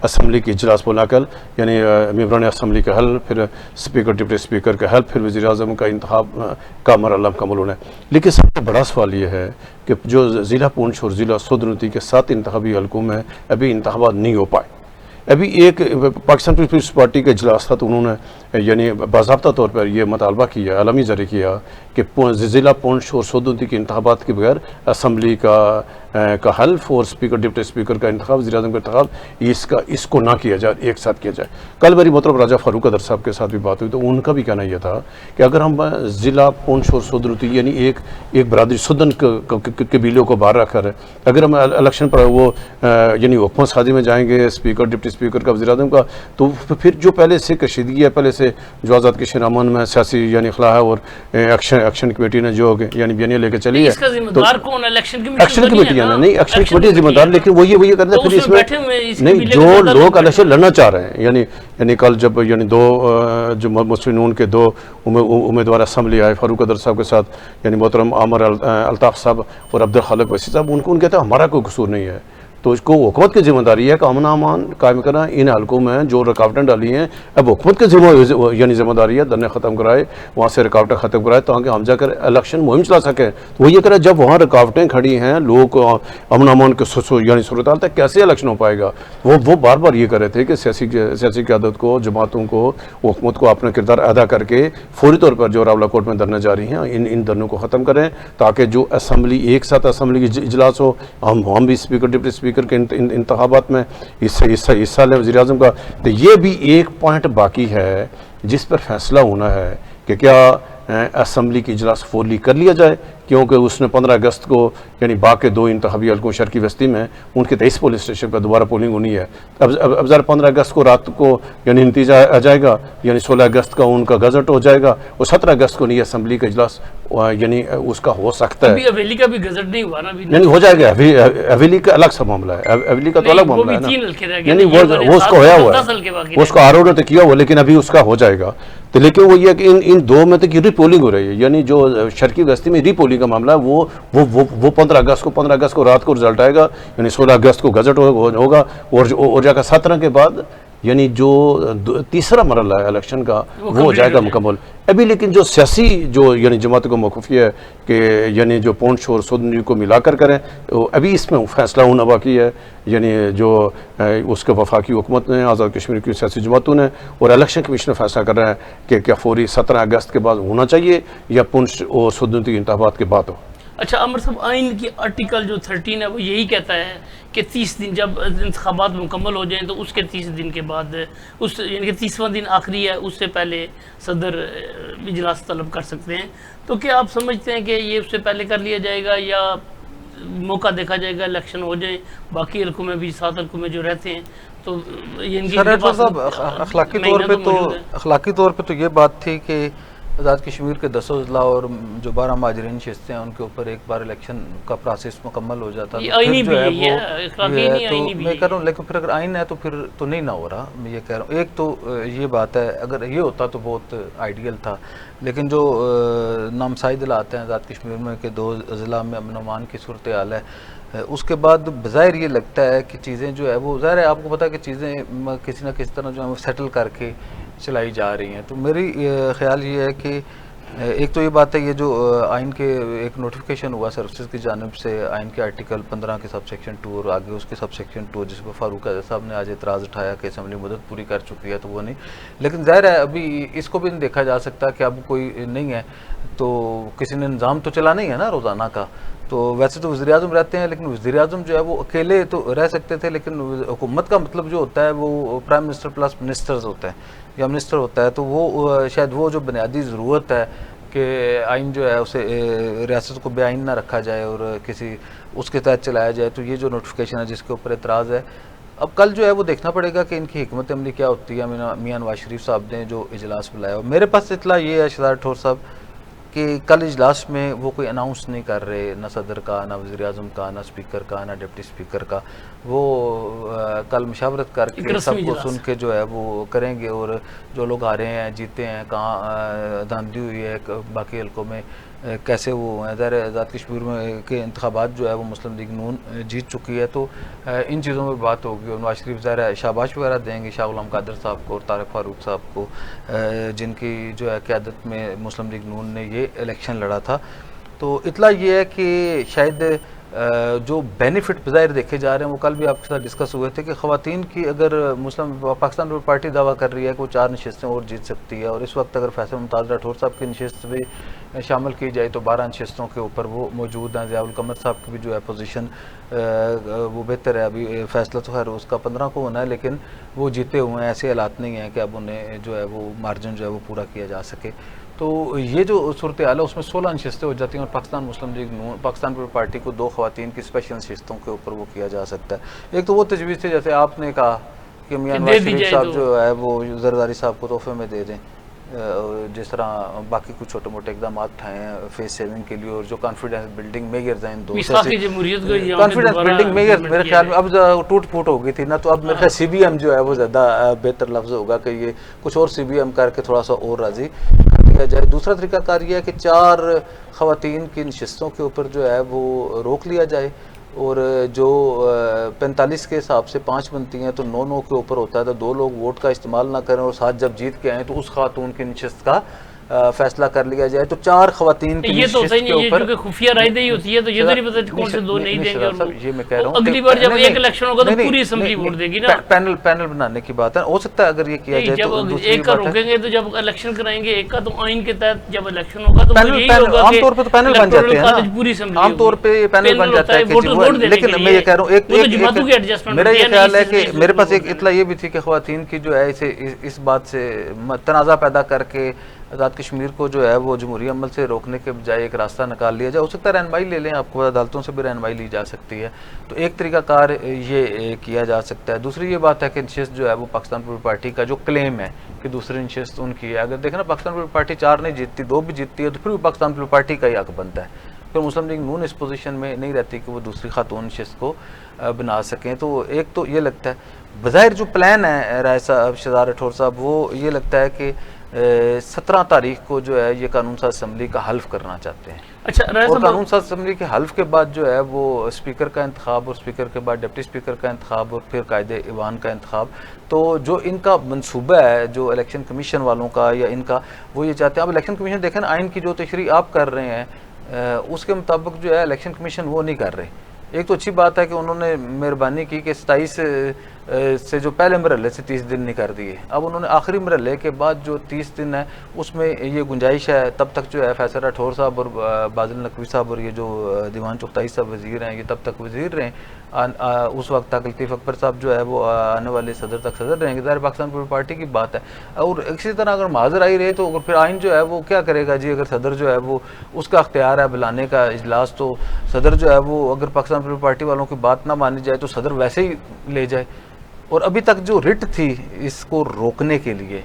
असम्बली की इजलास बुलाकर यानी मेंबरान असम्बली का हल, फिर स्पीकर डिप्टी स्पीकर का हल, फिर वज़ीर आज़म का इंतखाब का मरला मुकम्मल होना है। लेकिन सबसे बड़ा सवाल ये है कि जो ज़िला पुंछ और ज़िला सोदनती के 7 इंतखाबी हलकों में अभी इंतखाबात नहीं हो पाए। अभी एक पाकिस्तान पीपल्स पार्टी का इजलास था तो उन्होंने यानी बाज़ाब्ता तौर पर यह मुतालबा किया, आलमी जारी किया कि ज़िला पुंछ और सोदनती के इंतखाबात के बगैर असम्बली का हल्फ और स्पीकर डिप्टी स्पीकर का इंतखाब, वज़ीर आज़म का इंतखाब इसको ना किया जाए, एक साथ किया जाए। कल मेरी मोहतरम राजा फारूक अदर साहब के साथ भी बात हुई तो उनका भी कहना यह था कि अगर हम ज़िला पुंछ और सोदनती यानी एक बरादरी सुदन कबीलों को बाहर रखकर अगर हम इलेक्शन पर वो यानी हुकूमत साजी में जाएंगे, स्पीकर डिप्टी स्पीकर का, वज़ीर आज़म का, तो फिर जो पहले से कशीदगी है, पहले से जो आज़ाद कशीर अमन में सियासी यानी खला है और एक्शन कमेटी ने जो यानी बयानिया लेकर चली है, इसका जिम्मेदार कौन? इलेक्शन कमेटी है ना, नहीं एक्शन कमेटी जिम्मेदार, लेकिन वो ये करते हैं फिर इसमें नहीं जो लोग इलेक्शन लड़ना चाह रहे हैं, यानी कल जब यानी 2 जो मुस्लिम नून के 2 उम्मीदवार असम्बली आए फारूक अदर साहब के साथ, यानी मोहतरम आमर अल्ताफ़ साहब और अब्दुल खालिक वसी साहब, उनके कहते हैं हमारा कोई कसूर नहीं है। तो इसको हुकूमत की जिम्मेदारी है कि अमन अमान कायम करना। इन हलकों में जो रुकावटें डाली हैं अब हुकूमत की यानी जिम्मेदारी है धरने ख़त्म कराए, वहाँ से रुकावटें ख़त्म कराए ताकि हम जाकर इलेक्शन मुहिम चला सकें। तो वो ये करें जब वहाँ रुकावटें खड़ी हैं, लोग अमन अमान के यानी सूरत हाल तक कैसे इलेक्शन हो पाएगा। वो बार बार ये कर रहे थे कि सियासी क़यादत को, जमातों को, हुकूमत को अपना किरदार अदा करके फौरी तौर पर जो रावला कोर्ट में धरने जारी हैं इन धरनों को ख़त्म करें ताकि जो असम्बली एक साथ असम्बली की इजलास हो, हम भी स्पीकर डिप्टी स्पीकर के इंतखाबात में हिस्सा लें वज़ीर आज़म का। तो ये भी एक पॉइंट बाकी है जिस पर फैसला होना है कि क्या असम्बली की इजलास फौरी कर लिया जाए, क्योंकि उसने 15 अगस्त को यानी बाकी 2 इंतखाबी हलकों शर्की बस्ती में उनके 23 पुलिस स्टेशन पर दोबारा पोलिंग होनी है। अब ज़रा 15 अगस्त को रात को यानी नतीजा आ जाएगा, यानी 16 अगस्त का उनका गजट हो जाएगा और 17 अगस्त को नहीं असम्बली का इजलास यानी उसका हो सकता है। अभी हवेली का भी गजट नहीं हुआ ना, नहीं हो जाएगा, हवेली का अलग सा मामला है, हवेली का तो अलग मामला है ना, यानी वो उसका होया हुआ है, उसका आरोप ने तो किया हुआ, लेकिन अभी उसका हो जाएगा। तो लेकिन वो ये कि इन 2 में तक रीपोलिंग हो रही है, यानी जो शर्की बस्ती में रीपोलिंग का मामला है वो 15 अगस्त को रात को रिजल्ट आएगा, यानी 16 अगस्त को गजट होगा और जाकर 17 के बाद यानी जो तीसरा मरला है इलेक्शन का वो हो जाएगा मुकम्मल। अभी लेकिन जो सियासी जो यानी जमात को मौक़ूफ़ी है कि यानी जो पुंछ और सोदनती को मिलाकर करें, तो अभी इसमें फैसला होना बाकी है, यानी जो उसके वफाकी हुकूमत ने, आज़ाद कश्मीर की सियासी जमातों ने और इलेक्शन कमीशन फैसला कर रहे हैं कि क्या फौरी 17 अगस्त के बाद होना चाहिए या पुंछ और सोदनती के इंतखाबात के बाद हो। अच्छा अमर साहब, आइन की आर्टिकल जो 13 है वो यही कहता है कि 30 दिन जब इंतखाबात मुकम्मल हो जाएं तो उसके 30 दिन के बाद उस यानी कि 30वां दिन आखिरी है, उससे पहले सदर इजलास तलब कर सकते हैं। तो क्या आप समझते हैं कि ये उससे पहले कर लिया जाएगा या मौका देखा जाएगा इलेक्शन हो जाए, बाकी हल्कों में भी 7 हल्कों में जो रहते हैं तो अखलाकी तौर पे तो ये बात थी कि आज़ाद कश्मीर के 10 अजला और जो 12 माजरीन नशिस्तें हैं उनके ऊपर एक बार इलेक्शन का प्रोसेस मुकम्मल हो जाता है, फिर जो है वो ये है, तो मैं कह रहा हूँ। लेकिन फिर अगर आइन है तो फिर तो नहीं ना हो रहा, मैं ये कह रहा हूँ। एक तो ये बात है, अगर ये होता तो बहुत आइडियल था, लेकिन जो नामसाइद आते हैं आज़ाद कश्मीर में के 2 अजला में अमन अमान की सूरत हाल है, उसके बाद बज़ाहिर ये लगता है कि चीज़ें जो है वो ज़ाहिर है आपको पता है कि चीज़ें किसी न किसी तरह जो है वो सेटल करके चलाई जा रही हैं। तो मेरी ख्याल ये है कि एक तो ये बात है, ये जो आइन के एक नोटिफिकेशन हुआ सर्विसेज की जानिब से आइन के आर्टिकल 15 के सब सेक्शन 2 और आगे उसके सब सेक्शन 2 जिस पर फारूक आज़म साहब ने आज एतराज़ उठाया कि असम्बली मदद पूरी कर चुकी है, तो वो नहीं। लेकिन ज़ाहिर है अभी इसको भी नहीं देखा जा सकता कि अब कोई नहीं है तो किसी ने निज़ाम तो चला नहीं है ना रोज़ाना का। तो वैसे तो वज़ीर आज़म रहते हैं, लेकिन वज़ीर आज़म जो है वो अकेले तो रह सकते थे, लेकिन हुकूमत का मतलब जो होता है वो प्राइम मिनिस्टर प्लस मिनिस्टर्स होता है या मिनिस्टर होता है। तो वो शायद वो जो बुनियादी ज़रूरत है कि आइन जो है उसे रियासत को बेआइन ना रखा जाए और किसी उसके तहत चलाया जाए, तो ये जो नोटिफिकेशन है जिसके ऊपर एतराज़ है, अब कल जो है वो देखना पड़ेगा कि इनकी हिकमत अमली क्या होती है। मियां नवाज शरीफ साहब ने जो इजलास बुलाया, मेरे पास इतला ये है शहजाद ठोर साहब कि कल इजलास में वो कोई अनाउंस नहीं कर रहे, ना सदर का, ना वज़ीर आज़म का, ना स्पीकर का, ना डिप्टी स्पीकर का। वो कल मुशावरत करके सबको सुन के जो है वो करेंगे, और जो लोग हारे हैं, जीते हैं, कहाँ धांधली हुई है बाकी हल्कों में, कैसे वो ज़ाहिर आज़ाद कश्मीर में के इंतखाबात जो है वो मुस्लिम लीग नून जीत चुकी है। तो इन चीज़ों में बात होगी, और नवाज शरीफ ज़ाहिर शाबाश वगैरह देंगे शाह गुलाम कादर साहब को और तारिक फारूक साहब को, जिनकी जो है क़यादत में मुस्लिम लीग नून ने ये इलेक्शन लड़ा था। तो इतला ये है कि शायद जो बेनिफिट बज़ाहिर देखे जा रहे हैं वो कल भी आपके साथ डिस्कस हुए थे कि ख़वातीन की अगर मुस्लिम पाकिस्तान पीपल्स पार्टी दावा कर रही है कि वो 4 नशस्तें और जीत सकती है, और इस वक्त अगर फैसल मुमताज़ राठौर साहब की नशस्त भी शामिल की जाए तो 12 नशस्तों के ऊपर वो मौजूद हैं। ज़ियाउल कमर साहब की भी जो है पोजीशन वो बेहतर है। अभी फैसला तो खैर उसका 15 को होना है, लेकिन वो जीते हुए हैं, ऐसे हालात नहीं हैं कि अब उन्हें जो है वो मार्जिन जो है वो पूरा किया जा सके। तो ये जो सूरत हाल है उसमें 16 नशस्तें हो जाती हैं, और पाकिस्तान मुस्लिम लीग नून पाकिस्तान पीपल्स पार्टी को 2 ख़वातीन की स्पेशल नशस्तों के ऊपर वो किया जा सकता है। एक तो वो तजवीज़ थी जैसे आपने कहा कि मियां नवाज शरीफ साहब जो है वो जरदारी साहब को तोहफे में दे दें, जिस तरह बाकी कुछ छोटे मोटे इकदाम उठाए हैं फेस सेविंग के लिए, और जो कॉन्फिडेंस बिल्डिंग मेजर्स हैं इन दो कॉन्फिडेंस बिल्डिंग मेजर मेरे ख्याल में अब टूट फूट हो गई थी ना, तो अब मेरे ख्याल CBM जो है वो ज़्यादा बेहतर लफ्ज़ होगा कि ये कुछ और CBM करके थोड़ा सा और राज़ी किया जाए। दूसरा तरीक़ाकार ये है कि 4 ख़वातीन की नशस्तों के ऊपर जो है वो रोक लिया जाए, और जो 45 के हिसाब से 5 बनती हैं तो 9-9 के ऊपर होता है, तो 2 लोग वोट का इस्तेमाल ना करें और साथ जब जीत के आएँ तो उस खातून की नशस्त का फैसला कर लिया जाए। तो 4 ख़वातीन की नशस्त के ऊपर खुफिया रायदही होती है, तो ये तो नहीं पता कौन से 2 नहीं देंगे, और ये मैं कह रहा हूँ अगली बार जब एक इलेक्शन होगा तो पूरी असेंबली वोट देगी ना। पैनल बनाने की बात है, हो सकता है अगर ये किया जाए तो एक का रोकेंगे तो जब इलेक्शन कराएंगे एक का, तो आइन के तहत जब इलेक्शन होगा तो यही होगा आमतौर पर तो पैनल बन जाते हैं, पूरी आमतौर पे पैनल बन जाता है। लेकिन मैं ये कह रहा हूँ एक मेरा ये ख्याल है कि मेरे पास एक इतला ये भी थी कि ख़वातीन की जो है इसे इस बात से तनाज़ा पैदा करके आज़ाद कश्मीर को जो है वो जमहूरी अमल से रोकने के बजाय एक रास्ता निकाल लिया जाए। हो सकता है रहनुमाई ले लें, आपको अदालतों से भी रहनुमाई ली जा सकती है, तो एक तरीक़ाकार ये किया जा सकता है। दूसरी ये बात है कि नशस्त जो है वो पाकिस्तान पीपल्स पार्टी का जो क्लेम है कि दूसरी नशस्त उनकी है, अगर देखें ना पाकिस्तान पीपल्स पार्टी 4 नहीं जीतती, 2 भी जीतती है, तो फिर भी पाकिस्तान पीपल्स पार्टी का ही हक बनता है। फिर मुस्लिम लीग नून इस पोजीशन में नहीं रहती कि वो दूसरी खातून नशस्त को बना सकें। तो एक तो ये लगता है बज़ाहिर जो प्लान है राय साहब शहजाद राठौर साहब, वो ये लगता है कि 17 तारीख को जो है ये कानून साज असम्बली का हल्फ करना चाहते हैं। अच्छा, और कानून साज असम्बली के हल्फ के बाद जो है वो स्पीकर का इंतखाब, और स्पीकर के बाद डिप्टी स्पीकर का इंतखाब, और फिर कायदे ईवान का इंतखाब। तो जो इनका मनसूबा है जो इलेक्शन कमीशन वालों का या इनका, वो ये चाहते हैं, अब इलेक्शन कमीशन देखें ना, आइन की जो तशरीह आप कर रहे हैं उसके मुताबिक जो है इलेक्शन कमीशन वो नहीं कर रहे। एक तो अच्छी बात है कि उन्होंने मेहरबानी की कि 27 से जो पहले मरहले से 30 दिन नहीं कर दिए, अब उन्होंने आखिरी मरहले के बाद जो 30 दिन है उसमें ये गुंजाइश है तब तक जो है फैसल राठौर साहब और बादल नकवी साहब और ये जो दीवान चुगताई साहब वज़ीर हैं ये तब तक वज़ीर रहें, उस वक्त तक लतीफ़ अकबर साहब जो है वो आने वाले सदर तक सदर रहेंगे। ज़ाहिर पाकिस्तान पीपल्स पार्टी की बात है। और इसी तरह अगर माजर आई रहे तो फिर आइन जो है वो क्या करेगा जी, अगर सदर जो है वो उसका अख्तियार है बुलाने का इजलास, तो सदर जो है वो अगर पाकिस्तान पीपल्स पार्टी वालों की बात ना मानी जाए तो सदर वैसे ही ले जाए। और अभी तक जो रिट थी इसको रोकने के लिए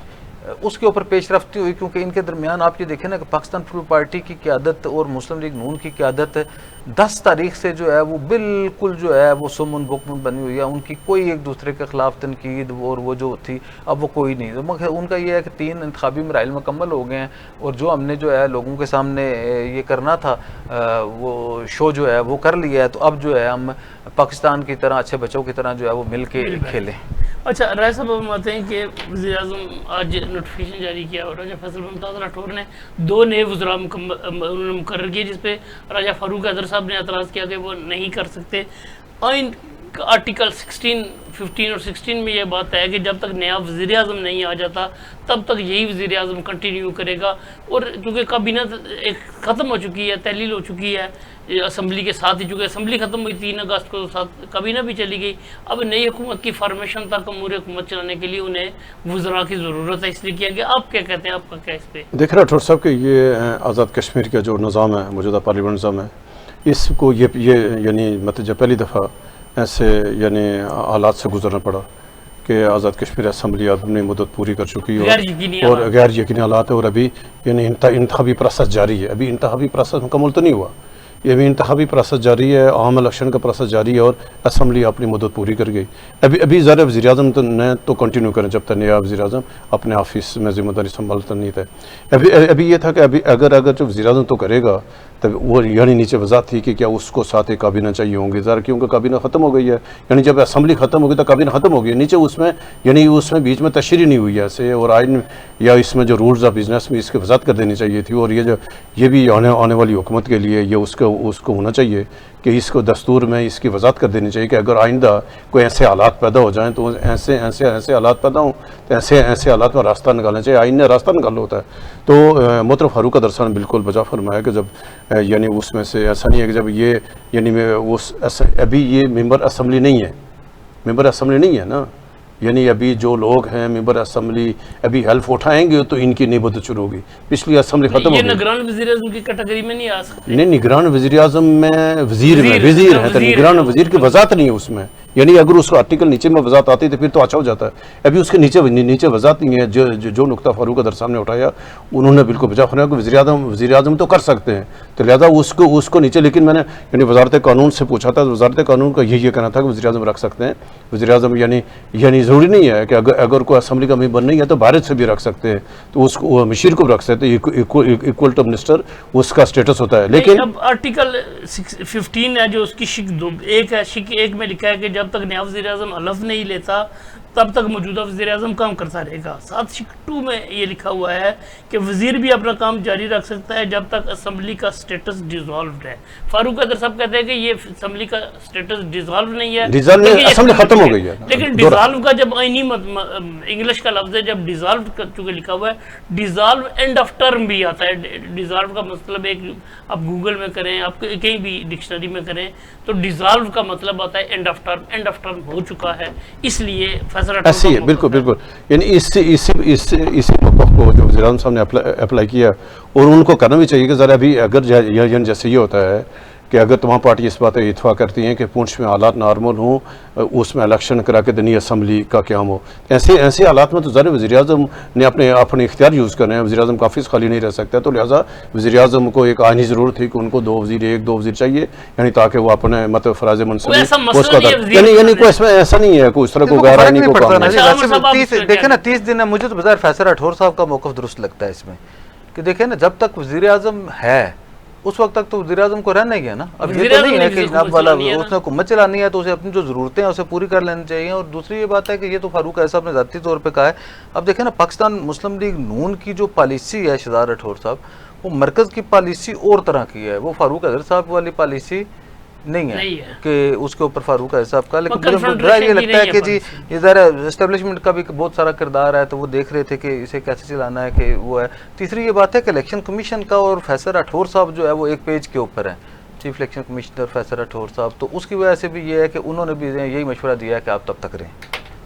उसके ऊपर पेशरफ्ती हुई, क्योंकि इनके दरमियान आप ये देखें ना कि पाकिस्तान पीपल्स पार्टी की क़यादत और मुस्लिम लीग नून की क़यादत 10 तारीख से जो है वो बिल्कुल जो है वो सुमन बुकमन बनी हुई है। उनकी कोई एक दूसरे के ख़िलाफ़ तनकीद और वो जो थी अब वो कोई नहीं। तो उनका ये है कि 3 इंतखाबी मराइल मुकम्मल हो गए हैं, और जो हमने जो है लोगों के सामने ये करना था वो शो जो है वो कर लिया है। तो अब जो है हम पाकिस्तान की तरह अच्छे बच्चों की तरह जो है वो मिल के खेलें। अच्छा, राय साहब हम आते हैं कि वज़ीर आज़म आज नोटिफिकेशन जारी किया और राजा फैसल मुमताज़ राठौर ने 2 नए वज़रा उन्होंने मुकर्रर किए, जिस पे राजा फारूक हैदर साहब ने एतराज़ किया कि वो नहीं कर सकते। आइन आर्टिकल 16, 15 और 16 में यह बात है कि जब तक नया वज़ीर आज़म नहीं आ जाता तब तक यही वज़ीर आज़म कंटिन्यू करेगा। और चूँकि काबीना एक ख़त्म हो चुकी है, तहलील हो चुकी है असम्बली के साथ ही, चूँकि असम्बली ख़त्म हुई 3 अगस्त को, साथ काबीना भी चली गई। अब नई हुकूमत की फॉर्मेशन तक अमूर हुकूमत चलाने के लिए उन्हें वज़रा की ज़रूरत है, इसलिए किया गया। आप क्या कहते हैं, आपका क्या इस पर? देख राठौर साहब कि ये आज़ाद कश्मीर का जो निज़ाम है, मौजूदा पार्लियामेंट निज़ाम है, इसको ये यानी मतलब जब पहली दफ़ा ऐसे यानी हालात से गुजरना पड़ा कि आज़ाद कश्मीर असम्बली अपनी मुद्दत पूरी कर चुकी है गैर यकीनी और हालात। गैर यकीनी हालात है, और अभी यानी इंतखाबी प्रोसेस जारी है। अभी इंतखाबी प्रोसेस मुकम्मल तो नहीं हुआ, ये भी इंतखाबी प्रोसेस जारी है, आम इलेक्शन का प्रोसेस जारी है और असम्बली अपनी मुद्दत पूरी कर गई। अभी ज़रा वज़ीर आज़म तो ने तो कंटिन्यू करें जब तक नया वज़ीर आज़म अपने ऑफिस में जिम्मेदारी संभालता नहीं था। अभी ये था कि अभी अगर जो वज़ीर आज़म तो करेगा तब वो यानी नीचे वजाहत थी कि क्या उसको साथ एक काबीना चाहिए होंगे ज़रा, क्योंकि काबीना ख़त्म हो गई है, यानी जब असम्बली ख़त्म हो गई तो काबीना ख़त्म हो गई, नीचे उसमें यानी उसमें बीच में तशरीह नहीं हुई ऐसे, और आइन या इसमें जो रूल्स ऑफ बिजनेस में इसकी वजाहत कर देनी चाहिए थी। और ये भी आने वाली हुकूमत के लिए ये उसको होना चाहिए कि इसको दस्तूर में इसकी वजाहत कर देनी चाहिए कि अगर आइंदा कोई ऐसे हालात पैदा हो जाएँ तो ऐसे हालात पैदा हों तो ऐसे हालात में रास्ता निकालना चाहिए। आइन ने रास्ता निकाला होता है। तो मोहतरम फारूक अदर साहब ने बिल्कुल बजा फरमाया कि जब यानी उसमें से ऐसा नहीं है कि जब ये यानी अभी ये मेंबर असम्बली नहीं है, मेंबर असम्बली नहीं है ना, यानी अभी जो लोग हैं मेंबर असम्बली अभी हेल्प उठाएंगे तो इनकी नहीं मुद्दत शुरू होगी। पिछली असम्बली खत्म हो ये गई। निगरान वज़ीर आज़म की कैटेगरी में नहीं आ सकते। नहीं, निगरान वज़ीर आज़म में वज़ीर है तो निगरान वज़ीर की वजाहत नहीं है उसमें, यानी अगर उसको आर्टिकल नीचे में वजाहत आती तो फिर तो अच्छा हो जाता है। अभी उसके नीचे वजाहत नहीं है। जो नुकता फारूक अदर साहब ने उठाया उन्होंने बिल्कुल बजा फरमाया कि वज़ीर आज़म तो कर सकते हैं, तो लिहाजा उसको नीचे। लेकिन मैंने यानी वजारत कानून से पूछा था, वजारत कानून का ये कहना था कि वज़ीर आज़म रख सकते हैं। वज़ीर आज़म यानी ज़रूरी नहीं है कि अगर कोई असम्बली का मेंबर नहीं है तो भारत से भी रख सकते हैं, तो उसको मशीर को भी रख सकते हैं, इक्वल टू मिनिस्टर उसका स्टेटस होता है। लेकिन अब आर्टिकल 15 है जो उसकी शिक 1 है, शिक 1 में लिखा है कि जब तक नया वज़ीर आज़म हलफ नहीं लेता तब तक मौजूदा वज़ीर आज़म काम करता रहेगा। साथ शिक 2 में ये लिखा हुआ है कि वज़ीर भी अपना काम जारी रख सकता है जब तक असम्बली का स्टेटस डिसॉल्व है। फारूक अदर साहब कहते हैं कि ये असम्बली का स्टेटस डिसॉल्व नहीं है, असम्बली खत्म हो गई है। लेकिन डिसॉल्व का जब आईनी इंग्लिश का लफ्ज़ है, जब डिसॉल्व चूँकि लिखा हुआ है, डिसॉल्व एंड ऑफ टर्म भी आता है। डिसॉल्व का मतलब एक आप गूगल में करें, आप कहीं भी डिक्शनरी में करें तो डिसॉल्व का मतलब आता है end of term. End of term हो चुका है, इसलिए ऐसी है। बिल्कुल यानी इसी को जो वज़ीर आज़म साहब ने अप्लाई किया और उनको करना भी चाहिए कि ज़रा अभी अगर जैसे ये होता है कि अगर तमाम पार्टी इस बात पर इत्फाक करती हैं कि पूंछ में हालात नॉर्मल हों, उसमें इलेक्शन करा के नई असम्बली का क्याम हो, ऐसे हालात में तो ज़रा वज़ीर आज़म ने अपने इख्तियार यूज़ करने हैं। वज़ीर आज़म काफ़ी खाली नहीं रह सकता, तो लिहाजा वज़ीर आज़म को एक आइनी ज़रूरत थी कि उनको 2 वज़ीर चाहिए, यानी ताकि वो अपने मतलब फ़राज़ मनसूबी उसका यानी कोई इसमें ऐसा नहीं है कोई इस तरह को गैर आइनी को काम। देखे ना 30 दिन है, मुझे तो बज़ाहिर फैसला राठौर साहब का मौक़िफ़ दुरुस्त लगता है इसमें कि देखें ना, जब तक वज़ीर आज़म है उस वक्त तक तो वज़ीर आज़म को रहना ही है ना। अब ये तो नहीं है कि अब वाला उसने हुकूमत चलानी है तो उसे अपनी जो ज़रूरतें हैं उसे पूरी कर लेनी चाहिए। और दूसरी ये बात है कि ये तो फारूक साहब ने ज़ाती तौर पे कहा है। अब देखें ना, पाकिस्तान मुस्लिम लीग नून की जो पॉलिसी है शहजाद राठौर साहब, वो मरकज़ की पॉलिसी और तरह की है, वो फारूक अदर साहब वाली पॉलिसी नहीं है कि उसके ऊपर फारूक साहब का। लेकिन मुझे ये लगता है कि जी ये ज़रा एस्टेब्लिशमेंट का भी बहुत सारा किरदार है, तो वो देख रहे थे कि इसे कैसे चलाना है कि वो है। तीसरी ये बात है कि इलेक्शन कमीशन का और फैसला राठौर साहब जो है वो एक पेज के ऊपर है, चीफ इलेक्शन कमिश्नर फैसला राठौर साहब, तो उसकी वजह से भी ये है कि उन्होंने भी यही मशवरा दिया है कि आप तब तक रहें।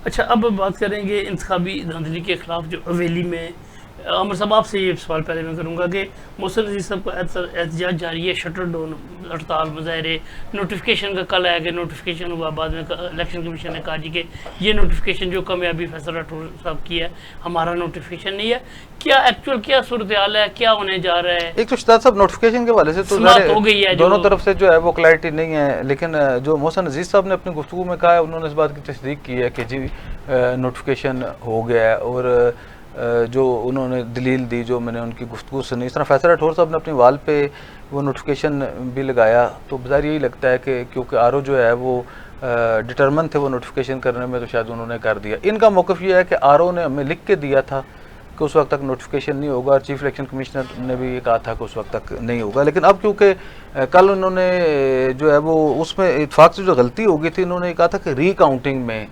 अच्छा, अब बात करेंगे इंतखाबी धांधली के खिलाफ जो हवेली में अमर साहब आपसे ये सवाल पहले मैं करूँगा कि मोहसिन अजीज साहब का एहतजाज जारी है, शटर डाउन हड़ताल मुजाहरे, नोटिफिकेशन का कल आया कि नोटिफिकेशन हुआ, बाद में इलेक्शन कमीशन ने कहा जी कि ये नोटिफिकेशन जो कामयाबी फैसला राठौर साहब की है, हमारा नोटिफिकेशन नहीं है। क्या एक्चुअल क्या सूरत हाल है, क्या होने जा रहा है? एक तो शहजाद साहब नोटिफिकेशन के हवाले से तो हो गई है, दोनों तरफ से जो है वो क्लैरिटी नहीं है, लेकिन जो मोहसिन अजीज साहब ने अपनी गुफ्तगू में कहा है, उन्होंने इस बात की तस्दीक की है कि जी नोटिफिकेशन हो गया है। और जो उन्होंने दलील दी, जो मैंने उनकी गुफ्तगू सुनी, इस तरह फैसला राठौर साहब ने अपनी वाल पे वो नोटिफिकेशन भी लगाया, तो बाज़ार यही लगता है कि क्योंकि आरओ जो है वो डिटरमिन थे वो नोटिफिकेशन करने में, तो शायद उन्होंने कर दिया। इनका मौक़िफ़ ये है कि आरओ ने हमें लिख के दिया था कि उस वक्त तक नोटिफिकेशन नहीं होगा, और चीफ इलेक्शन कमिश्नर ने भी ये कहा था कि उस वक्त तक नहीं होगा। लेकिन अब क्योंकि कल उन्होंने जो है वो उसमें इत्फाक से जो गलती हो गई थी, उन्होंने कहा था कि रीकाउंटिंग में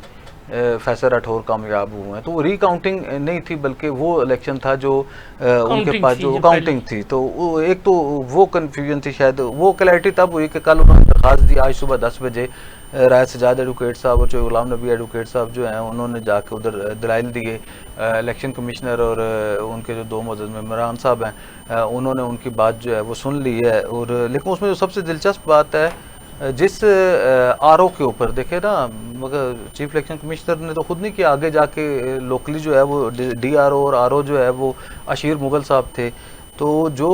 फैसला राठौर कामयाब हुए हैं, तो वो रीकाउंटिंग नहीं थी बल्कि वो इलेक्शन था जो उनके पास जो काउंटिंग थी। तो एक तो वो कन्फ्यूजन थी, शायद वो क्लैरिटी तब हुई कि कल उन्होंने दरख्वास्त दी आज सुबह 10 बजे, राय सजाद एडवोकेट साहब और जो गुलाम नबी एडवोकेट साहब जो हैं उन्होंने जाके उधर दलाइल दिए। इलेक्शन कमिश्नर और उनके जो 2 मुअज़्ज़ज़ मेंबरान साहब हैं उन्होंने उनकी बात जो है वो सुन ली है। और लेकिन उसमें जो सबसे दिलचस्प बात है जिस आरओ के ऊपर देखे ना, मगर चीफ इलेक्शन कमिश्नर ने तो खुद नहीं किया, आगे जाके लोकली जो है वो डीआरओ और आरओ जो है वो अशीर मुगल साहब थे। तो जो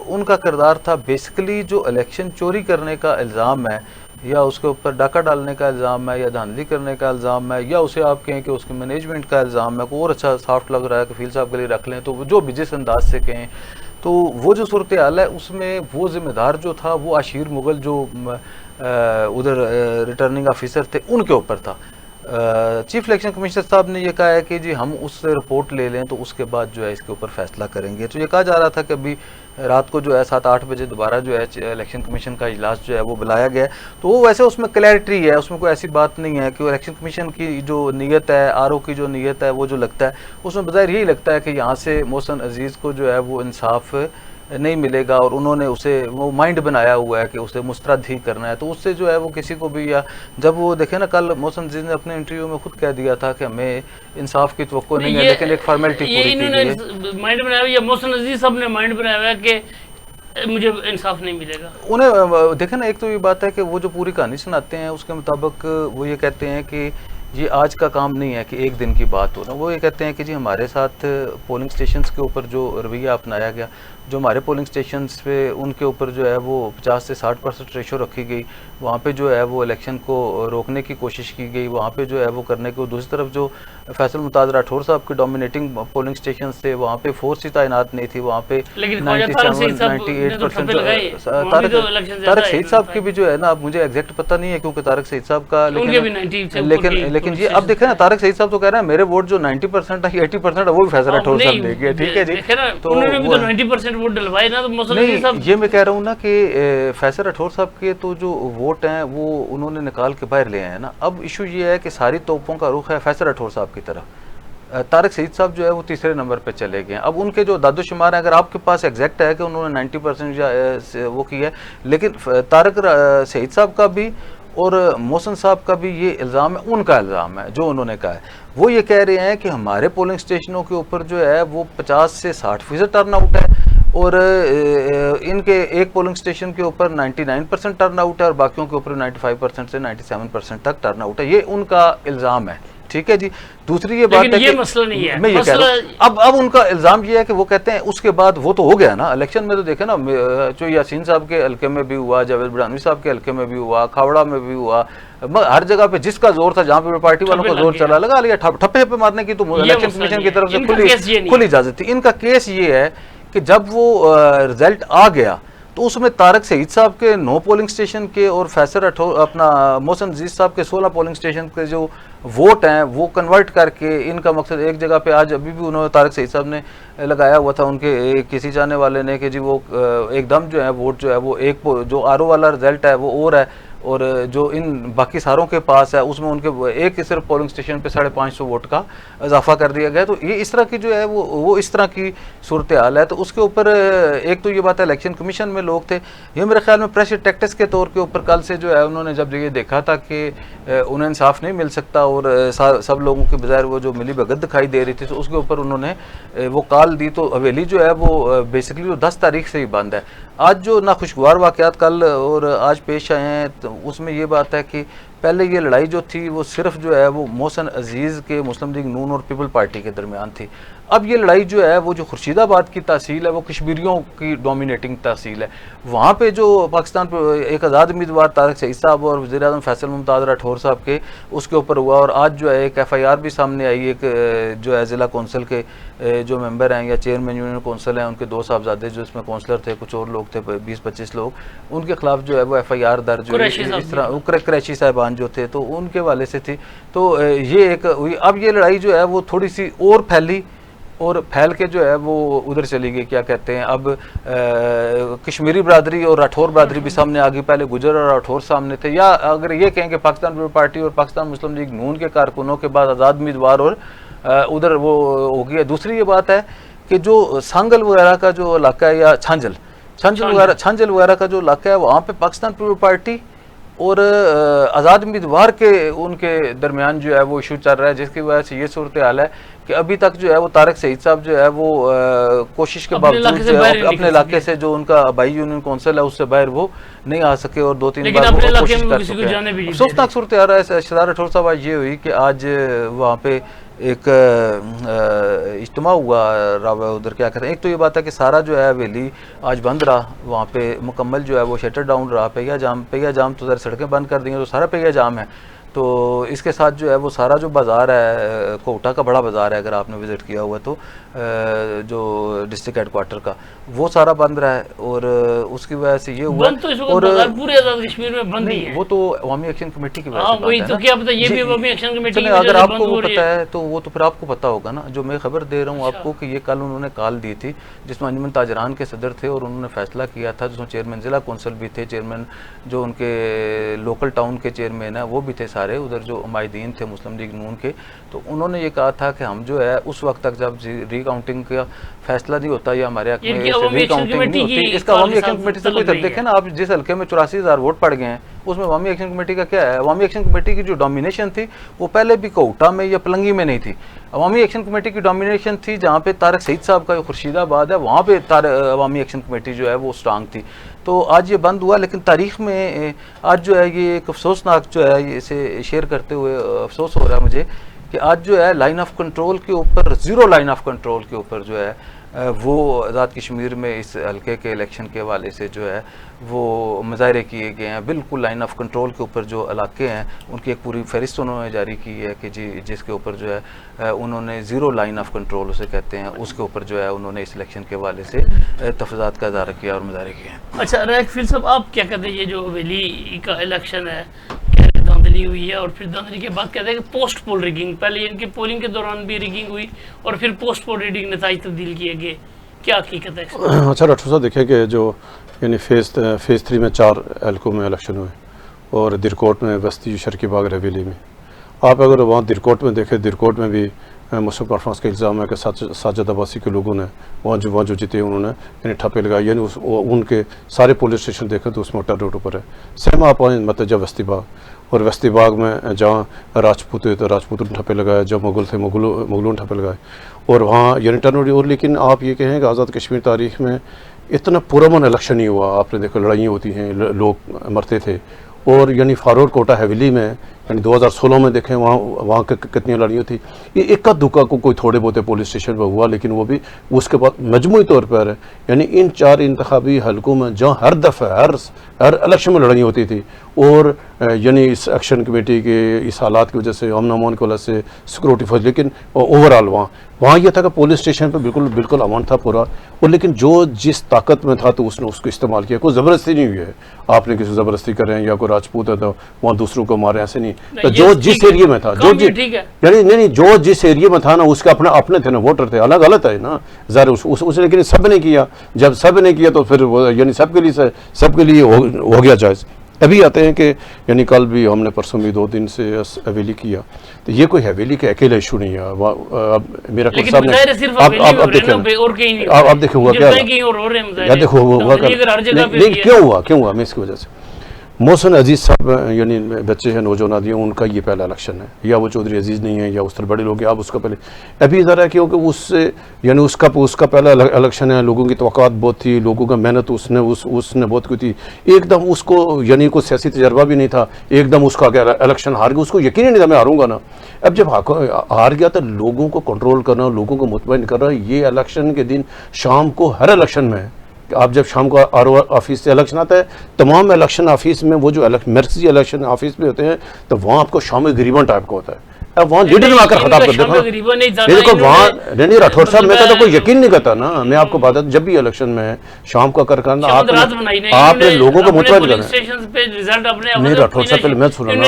उनका किरदार था बेसिकली, जो इलेक्शन चोरी करने का इल्ज़ाम है या उसके ऊपर डाका डालने का इल्ज़ाम है या धांधली करने का इल्ज़ाम है या उसे आप कहें कि उसके मैनेजमेंट का इल्ज़ाम है, को और अच्छा सॉफ्ट लग रहा है कि फील साहब के लिए रख लें, तो जो भी जिस अंदाज से कहें, तो वो जो सूरत हाल है उसमें वो ज़िम्मेदार जो था वो अशीर मुगल जो उधर रिटर्निंग ऑफिसर थे उनके ऊपर था। चीफ इलेक्शन कमिश्नर साहब ने ये कहा है कि जी हम उससे रिपोर्ट ले लें तो उसके बाद जो है इसके ऊपर फैसला करेंगे। तो ये कहा जा रहा था कि अभी रात को जो है 7-8 बजे दोबारा जो है इलेक्शन कमीशन का इजलास जो है वो बुलाया गया है। तो वो वैसे उसमें क्लैरिटी है, उसमें कोई ऐसी बात नहीं है कि इलेक्शन कमीशन की जो नीयत है, आरओ की जो नीयत है, वो जो लगता है उसमें बज़ाहिर यही लगता है कि यहाँ से मोहसिन अजीज़ को जो है वो इंसाफ नहीं मिलेगा और उन्होंने उसे वो माइंड बनाया हुआ है कि उसे मुस्तरद ही करना है। तो उससे जो है वो किसी को भी, या जब वो देखे ना कल मोहसिन अजीज़ ने अपने इंटरव्यू में खुद कह दिया था कि हमें इंसाफ की तवक्को नहीं है, लेकिन एक फॉर्मेलिटी पूरी की गई है। माइंड बनाया हुआ, या मोहसिन अजीज साहब ने माइंड बनाया हुआ है कि मुझे इंसाफ नहीं मिलेगा। उन्हें देखे ना, एक तो ये बात है कि वो जो पूरी कहानी सुनाते हैं उसके मुताबिक वो ये कहते हैं कि ये आज का काम नहीं है कि एक दिन की बात हो ना। वो ये कहते हैं कि जी हमारे साथ पोलिंग स्टेशंस के ऊपर जो रवैया अपनाया गया, जो हमारे पोलिंग स्टेशंस पे उनके ऊपर जो है वो 50 से 60% रेशो रखी गई, वहाँ पे जो है वो इलेक्शन को रोकने की कोशिश की गई, वहाँ पे जो है वो करने को। दूसरी तरफ जो फैसल मुमताज़ राठौर साहब के डोमिनेटिंग पोलिंग स्टेशन थे वहाँ पे फोर्स की तैनात नहीं थी, वहाँ पे 97-98% तारक सईद साहब की भी जो है ना, अब मुझे एग्जैक्ट पता नहीं है क्योंकि तारक सईद साहब का, लेकिन ये अब देखे ना, तारक सईद साहब तो कह रहे हैं मेरे वोट जो 90% है 80% है वो भी फैसल राठौर साहब ले गए। ठीक है जी, तो उन्होंने भी तो 90% वोट डलवाए ना। तो नहीं, ये मैं कह रहा हूँ ना कि फैसल राठौर साहब के तो जो वोट हैं वो उन्होंने निकाल के बाहर ले आए हैं ना। अब इशू ये है कि सारी तोपों का रुख है फैसल राठौर साहब की तरफ। तारक सईद साहब जो है वो तीसरे नंबर पे चले गए हैं। अब उनके जो दादोशुमार है, अगर आपके पास एग्जैक्ट है कि उन्होंने 90% या वो किया है, लेकिन तारक सईद साहब का भी और मोहसिन साहब का भी ये इल्ज़ाम है, उनका इल्ज़ाम है जो उन्होंने कहा है। वो ये कह रहे हैं कि हमारे पोलिंग स्टेशनों के ऊपर जो है वो 50 से 60% टर्न आउट है और इनके एक पोलिंग स्टेशन के ऊपर 99% टर्न आउट है और बाकियों के ऊपर 95% से 97% तक टर्न आउट है। ये उनका इल्ज़ाम है। ठीक है जी। दूसरी ये बात है ये कि मसला नहीं है, मैं ये कह रहा हूं, अब उनका इल्ज़ाम ये है कि वो कहते हैं उसके बाद वो तो हो गया ना इलेक्शन में। तो देखे ना, जो यासीन साहब के हल्के में भी हुआ, जावेद बड़ानवी साहब के हल्के में भी हुआ, खावड़ा में भी हुआ, हर जगह पे जिसका जोर था, जहाँ पे पार्टी वालों का जोर चला, लगा लिया ठप्पे मारने की। तो इलेक्शन कमीशन की तरफ से खुली इजाजत थी। इनका केस ये है कि जब वो रिजल्ट आ गया तो उसमें तारक सईद साहब के 9 पोलिंग स्टेशन के और फैसल राठौर अपना मोहसिन अजीज साहब के 16 पोलिंग स्टेशन के जो वोट हैं वो कन्वर्ट करके, इनका मकसद एक जगह पे, आज अभी भी उन्होंने तारक सईद साहब ने लगाया हुआ था उनके किसी चाहने वाले ने कि जी वो एकदम जो है वोट जो है वो एक जो आरओ वाला रिजल्ट है वो और है और जो इन बाकी सारों के पास है उसमें उनके एक सिर्फ पोलिंग स्टेशन पे 550 वोट का इजाफा कर दिया गया। तो ये इस तरह की जो है वो इस तरह की सूरत हाल है। तो उसके ऊपर एक तो ये बात है, इलेक्शन कमीशन में लोग थे, ये मेरे ख्याल में प्रेशर टैक्टिक्स के तौर के ऊपर कल से जो है उन्होंने जब ये देखा था कि उन्हें इंसाफ नहीं मिल सकता और सब लोगों के बजाय वो जो मिली भगत दिखाई दे रही थी, तो उसके ऊपर उन्होंने वो कॉल दी। तो हवेली जो है वो बेसिकली वो 10 तारीख से ही बंद है। आज जो नाखुशगवार वाक़यात कल और आज पेश आए हैं तो उसमें ये बात है कि पहले ये लड़ाई जो थी वो सिर्फ जो है वो मोहसिन अजीज़ के मुस्लिम लीग नून और पीपल पार्टी के दरमियान थी। अब ये लड़ाई जो है वो जो खुर्शीदाबाद की तहसील है वो कश्मीरियों की डोमिनेटिंग तहसील है। वहाँ पे जो पाकिस्तान पर एक आज़ाद उम्मीदवार तारक सईद साहब और वज़ीर-ए-आज़म फैसल मुमताज़ राठौर साहब के उसके ऊपर हुआ और आज जो है एक FIR भी सामने आई। एक जो है ज़िला कौंसिल के जो मेंबर हैं या चेयरमैन यूनियन कौंसिल हैं उनके 2 साहबजादे जो इसमें कौंसलर थे, कुछ और लोग थे 20-25 लोग, उनके खिलाफ जो है वो FIR दर्ज हुई इस तरह कुरैशी साहिबान जो थे तो उनके वाले से थी। तो ये एक हुई। अब ये लड़ाई जो है वो थोड़ी सी और फैली और फैल के जो है वो उधर चली गई, क्या कहते हैं, अब कश्मीरी बरादरी और राठौर बरादरी भी सामने आ गई। पहले गुजर और राठौर सामने थे, या अगर ये कहें कि पाकिस्तान पीपल्स पार्टी और पाकिस्तान मुस्लिम लीग नून के कारकुनों के बाद आज़ाद उम्मीदवार और उधर वो हो गया। दूसरी ये बात है कि जो सांगल वगैरह का जो इलाका है या छांजल वगैरह का जो इलाका है वहाँ पे पाकिस्तान पीपल्स पार्टी और आज़ाद उम्मीदवार के उनके दरमियान जो है वो इशू चल रहा है, जिसकी वजह से ये सूरत हाल है कि अभी तक जो है वो तारिक सईद साहब जो है वो कोशिश के बावजूद जो है अपने इलाके से जो उनका आबाई यूनियन कौंसिल है उससे बाहर वो नहीं आ सके और 2-3 बार वो कोशिश कर चुके हैं। अफसोसनाक सूरत हाल है सरदार राठौर साहब आज ये हुई कि आज वहाँ पे एक इज्तिमा हुआ रावा उधर, क्या कहते हैं, एक तो ये बात है कि सारा जो है हवेली आज बंद रहा, वहाँ पे मुकम्मल जो है वो शटर डाउन रहा, पहिया जाम तो ज़रा सड़कें बंद कर दी तो सारा पहिया जाम है। तो इसके साथ जो है वो सारा जो बाज़ार है, कोटा का बड़ा बाज़ार है अगर आपने विज़िट किया हुआ तो, जो डिस्ट्रिक्ट हेडक्वार्टर का, वो सारा बंद रहा है और उसकी वजह से ये हुआ। तो और पूरे आज़ाद कश्मीर में बंद ही है, वो तो अवामी एक्शन कमेटी की वजह से वही तो क्या पता ये भी अवामी एक्शन कमेटी की, अगर आपको वो पता है तो वो तो फिर आपको पता होगा ना। जो मैं खबर दे रहा हूँ आपको कि ये कल उन्होंने कॉल दी थी जिसमें अंजुमन ताजरान के सदर थे और उन्होंने फैसला किया था, जिसमें चेयरमैन ज़िला कौंसिल भी थे, चेयरमैन जो उनके लोकल टाउन के चेयरमैन है वो भी थे सारे, उधर जो उमायदीन थे मुस्लिम लीग नून के। तो उन्होंने ये कहा था कि हम जो है उस वक्त तक जब रिकाउंटिंग का फैसला नहीं होता या हमारे हक में रिकाउंटिंग नहीं होती, इसका अवामी एक्शन कमेटी से कोई देखे ना आप, जिस हल्के में 84,000 वोट पड़ गए हैं उसमें अवामी एक्शन कमेटी का क्या है। अवामी एक्शन कमेटी की जो डोमिनेशन थी वो पहले भी कोटा में या पलंगी में नहीं थी, अवामी एक्शन कमेटी की डोमिनेशन थी जहाँ पे तारिक सईद साहब का खुर्शीदाबाद है वहाँ पे अवामी एक्शन कमेटी जो है वो स्ट्रांग थी। तो आज ये बंद हुआ, लेकिन तारीख में आज जो है ये एक अफसोसनाक जो है इसे शेयर करते हुए अफसोस हो रहा है मुझे कि आज जो है लाइन ऑफ कंट्रोल के ऊपर, ज़ीरो लाइन ऑफ कंट्रोल के ऊपर जो है वो आज़ाद कश्मीर में इस हल्के के इलेक्शन के हवाले से जो है वो मुजाहरे किए गए हैं। बिल्कुल लाइन ऑफ कंट्रोल के ऊपर जो इलाके हैं उनकी एक पूरी फहरिस्त उन्होंने जारी की है कि जी जिसके ऊपर जो है उन्होंने ज़ीरो लाइन ऑफ कंट्रोल उसे कहते हैं, उसके ऊपर जो है उन्होंने इस इलेक्शन के हवाले से तफज़ात का इज़हार किया और मुजाहरे किए हैं। अच्छा रायक साहब, आप क्या कहते हैं ये जो हवेली का इलेक्शन है धांधली हुई है और फिर धांधली के बाद कहते हैं कि पोस्ट पोल रिगिंग, पहले इनकी पोलिंग के दौरान भी रिगिंग हुई और फिर पोस्ट पोल रिगिंग नताइज तब्दील किए गए, क्या हकीकत है? अच्छा राठौर साहब, देखिए कि जो यानी फेज़ 3 में 4 हल्कों में इलेक्शन हुए और दिरकोट में, बस्ती, शर्की बाग, हवेली में। आप अगर वहाँ दिरकोट में देखें, दिरकोट में भी मुस्लिम कॉन्फ्रेंस का इल्ज़ाम है कि साजिद अब्बासी के लोगों ने वहाँ जो जीते उन्होंने यानी ठप्पे लगाए, यानी उनके सारे पुलिस स्टेशन देखें तो उसमें टर रोड ऊपर है। सेम आप मतलब जब बस्ती बाग, और बस्ती बाग में जहाँ राजपूत थे तो राजपूतों ने ठप्पे लगाए, जब मुगल थे मुगलों ने ठप्पे लगाए और वहाँ यानी टर्न रोड। और लेकिन आप ये कहें कि आज़ाद कश्मीर तारीख़ में इतना पुरअमन इलेक्शन नहीं हुआ। आपने देखा लड़ाइयाँ होती हैं, लोग मरते थे। और यानी फारूक कोटा हवेली में यानी 2016 में देखें वहाँ कितनी लड़ाइयाँ थी। ये इक्का दुक्का को कोई थोड़े बहुत पुलिस स्टेशन पर हुआ, लेकिन वो भी उसके बाद मजमूई तौर पर है। यानी इन 4 इंतखाबी हलकों में जहाँ हर दफ़ा हर इलेक्शन में लड़ाई होती थी और यानी इस एक्शन कमेटी के इस हालात की वजह से, अमन अमान की वजह से, सिक्योरिटी फोर्स, लेकिन ओवरऑल वहाँ यह था कि पुलिस स्टेशन पर बिल्कुल अमन था पूरा। और लेकिन जो जिस ताकत में था तो उसने उसको इस्तेमाल किया। कोई ज़बरदस्ती नहीं हुई है, आपने किसी ज़बरदस्ती कर रहे हैं या कोई राजपूत है तो वहाँ दूसरों को मारे, ऐसे नहीं। तो जो जिस एरिया में था, यानी नहीं जो जिस एरिया में था ना उसके अपने थे ना, वोटर थे, अलग अलग है ना ज़रा उसने, लेकिन सब ने किया। जब सब ने किया तो फिर यानी सबके लिए हो गया जायज़। अभी आते हैं कि यानी कल भी हमने परसों भी 2 दिन से हवेली किया, तो ये कोई हवेली का अकेला इशू नहीं है। मेरा खुद साहब ने आप देखो हुआ क्या, देखो हुआ क्यों हुआ मैं इसकी वजह से। मोहसिन अजीज़ साहब यानी बच्चे हैं, नौजवान आदमी, उनका ये पहला इलेक्शन है, या वो चौधरी अजीज़ नहीं है या उस तरह बड़े लोग हैं, आप उसका पहले अभी ज़रा है क्योंकि उससे यानी उसका पहला इलेक्शन है। लोगों की तवक्कात बहुत थी, लोगों का मेहनत उसने बहुत की थी। एकदम उसको यानी कोई सियासी तजर्बा भी नहीं था, एकदम उसका क्या इलेक्शन हार गया, उसको यकीन ही नहीं था मैं हारूंगा ना। अब जब हार गया तो लोगों को कंट्रोल करना, लोगों को मुतमईन करना, ये इलेक्शन के दिन शाम को हर इलेक्शन में आप जब शाम को आर ऑफिस से इलेक्शन आता है, तमाम इलेक्शन ऑफिस में वो जो मर्कजी इलेक्शन ऑफिस में होते हैं तो वहाँ आपको शाम गरीबन टाइप का होता है। अब वहाँ लीडर में आकर खिताब कर देखो वहाँ नहीं राठौर साहब, मैं तो कोई यकीन नहीं करता ना। मैं आपको बात जब भी इलेक्शन में शाम को कर करना आपने लोगों को मुतमईन करना। नहीं राठौर साहब पहले मैं सुना ना,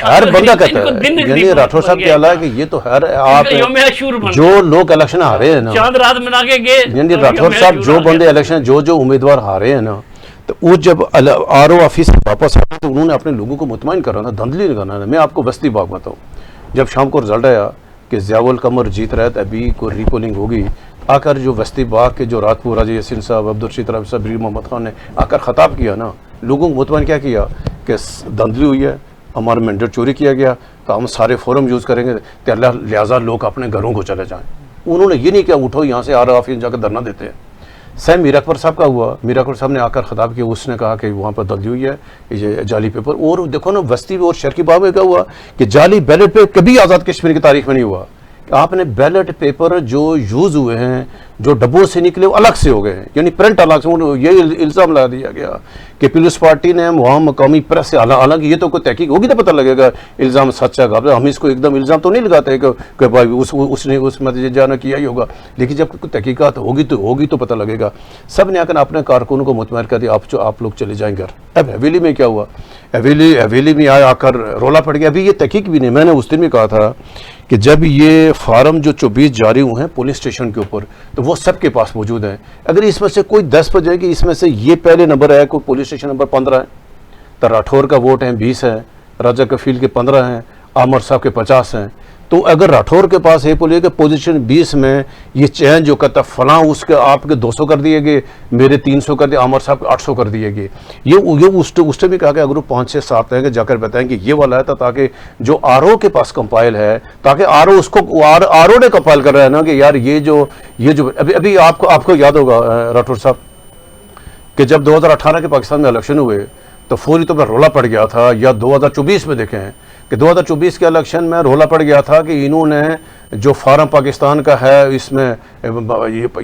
हर बंदा कहता है यानी राठौर साहब क्या है कि ये तो हर आप जो लोग इलेक्शन हारे हैं ना, यानी राठौर साहब जो बंदे इलेक्शन जो उम्मीदवार हारे हैं ना, तो वो जब आर ओ ऑफिस वापस आए तो उन्होंने अपने लोगों को मुतमईन करना, धंधली नहीं करना। मैं आपको बस्ती बाग बताऊँ, जब शाम को रिजल्ट आया कि ज़ियाउल कमर जीत रहा है तो अभी कोई रीपोलिंग होगी, आकर जो बस्ती बाग के जो रातपुर राजी यासीन साहब, अब्दुल रशीद साहब, मोहम्मद खान ने आकर खिताब किया ना, लोगों को मुतमईन क्या किया कि धांधली हुई है, हमारा मैंडेट चोरी किया गया, तो हम सारे फोरम यूज़ करेंगे, तो लिहाजा लोग अपने घरों को चले जाएं। उन्होंने ये नहीं किया उठो यहाँ से आर ऑफिस जाकर धरना देते हैं। सेम मीर अकबर साहब का हुआ, मीर अकबर साहब ने आकर खिताब किया, उसने कहा कि वहाँ पर धांधली हुई है, ये जाली पेपर। और देखो ना वस्ती और शर्की बाब में क्या हुआ कि जाली बैलेट पे कभी आज़ाद कश्मीर की तारीख में नहीं हुआ। आपने बैलेट पेपर जो यूज़ हुए हैं, जो डब्बों से निकले, वो अलग से हो गए हैं, यानी प्रिंट अलग से। ये इल्ज़ाम लगा दिया गया कि पीपल्स पार्टी ने वहाँ मकामी प्रेस से, हालांकि ये तो कोई तहकीक होगी तो पता लगेगा इल्ज़ाम सच्चा है। हम इसको एकदम इल्ज़ाम तो नहीं लगाते कि भाई उसने उसमें जाना किया ही होगा, लेकिन जब कोई तहकीकात होगी तो पता लगेगा। सब ने आकर अपने कारकुनों को मुतमईन कर दिया, आप लोग चले जाएँ घर। अब हवेली में क्या हुआ, हवेली में आकर रोला पड़ गया। अभी ये तहकीक भी नहीं, मैंने उस दिन भी कहा था कि जब ये फार्म जो 24 जारी हुए हैं पुलिस स्टेशन के ऊपर, तो वो सबके पास मौजूद हैं। अगर इसमें से कोई 10 पर जाए कि इसमें से ये पहले नंबर है, कोई पुलिस स्टेशन नंबर 15 है, तो राठौर का वोट है 20 है, राजा कफील के 15 हैं, आमर साहब के 50 हैं, तो अगर राठौर के पास है पुलिस के पोजीशन 20 में ये चेंज जो कहता फलां उसके आपके 200 कर दिए गए, मेरे 300 कर दिए, आमर साहब के 800 कर दिए गए। ये उसने भी कहा कि अगर 5 से 7 रहेंगे जाकर बताएंगे ये वाला है, ताकि जो आरओ के पास कंपाइल है, ताकि आरओ उसको आरओ ने कंपाइल कर रहा है ना कि यार ये जो अभी आपको याद होगा राठौर साहब कि जब 2018 के पाकिस्तान में इलेक्शन हुए तो फौरी तौर पर रोला पड़ गया था, या 2024 में देखें कि 2024 के इलेक्शन में रोला पड़ गया था कि इन्होंने जो फार्म पाकिस्तान का है, इसमें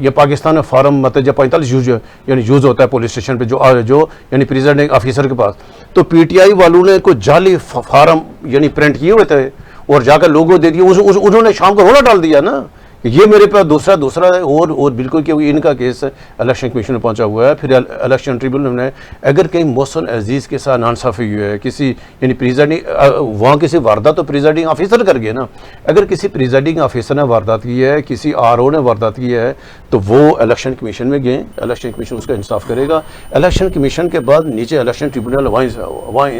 ये पाकिस्तान में फार्म मतलब जब 45 यूज़ होता है पुलिस स्टेशन पे जो यानी प्रिजाइडिंग ऑफिसर के पास, तो पीटीआई वालों ने कोई जाली फार्म यानी प्रिंट किए हुए थे और जाकर लोगों दे दिए। उन्होंने शाम को रोला डाल दिया ना, ये मेरे पास दूसरा है। और बिल्कुल क्योंकि इनका केस इलेक्शन कमीशन में पहुंचा हुआ है, फिर इलेक्शन ट्रिब्यूनल ने अगर कहीं मोहसिन अजीज़ के साथ नाइंसाफ़ी हुई है, किसी यानी प्रिजाइडिंग वहाँ किसी वारदात तो प्रिजाइडिंग ऑफिसर कर गए ना, अगर किसी प्रिजाइडिंग ऑफिसर ने वारदात की है, किसी आरओ ने वारदात की है, तो वो इलेक्शन कमीशन में गए, इलेक्शन कमीशन उसका इंसाफ करेगा। इलेक्शन कमीशन के बाद नीचे इलेक्शन ट्रिब्यूनल वहाँ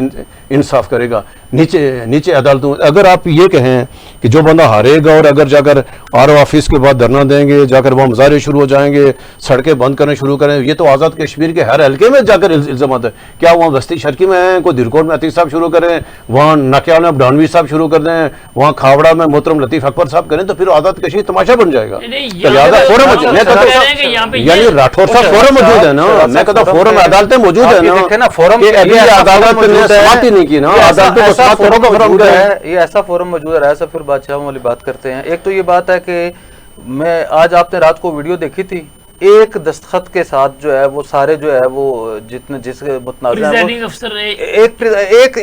इंसाफ करेगा, नीचे अदालतों। अगर आप ये कहें कि जो बंदा हारेगा और अगर जाकर आरओ ऑफिस के बाद धरना देंगे, जाकर वहाँ मुजाहरे शुरू हो जाएंगे, सड़कें बंद करने शुरू करें, ये तो आज़ाद कश्मीर के हर हल्के में जाकर इल्ज़ाम है। क्या वहाँ बस्ती शर्की में है, कोई दिलकोट में अतीक साहब शुरू करें, वहाँ नकियाल में अबडानवी साहब शुरू कर दें, वहाँ खावड़ा में मोहतरम लतीफ़ अकबर साहब करें, तो फिर आज़ाद कश्मीर तमाशा बन जाएगा। यानी राठौर साहब फोरम मौजूद है ना, मैं कहता हूँ फोरम अदालतें मौजूद है ना, फोरम अदालत ने समाप्ति नहीं की ना, अदालतों ये ऐसा फोरम मौजूद है। ऐसा फिर बादशाहों वाली बात करते हैं। एक तो ये बात है कि मैं आज आपने रात को वीडियो देखी थी, एक दस्तखत के साथ जो है वो सारे जो है वो जितने जिसके मुतनाज़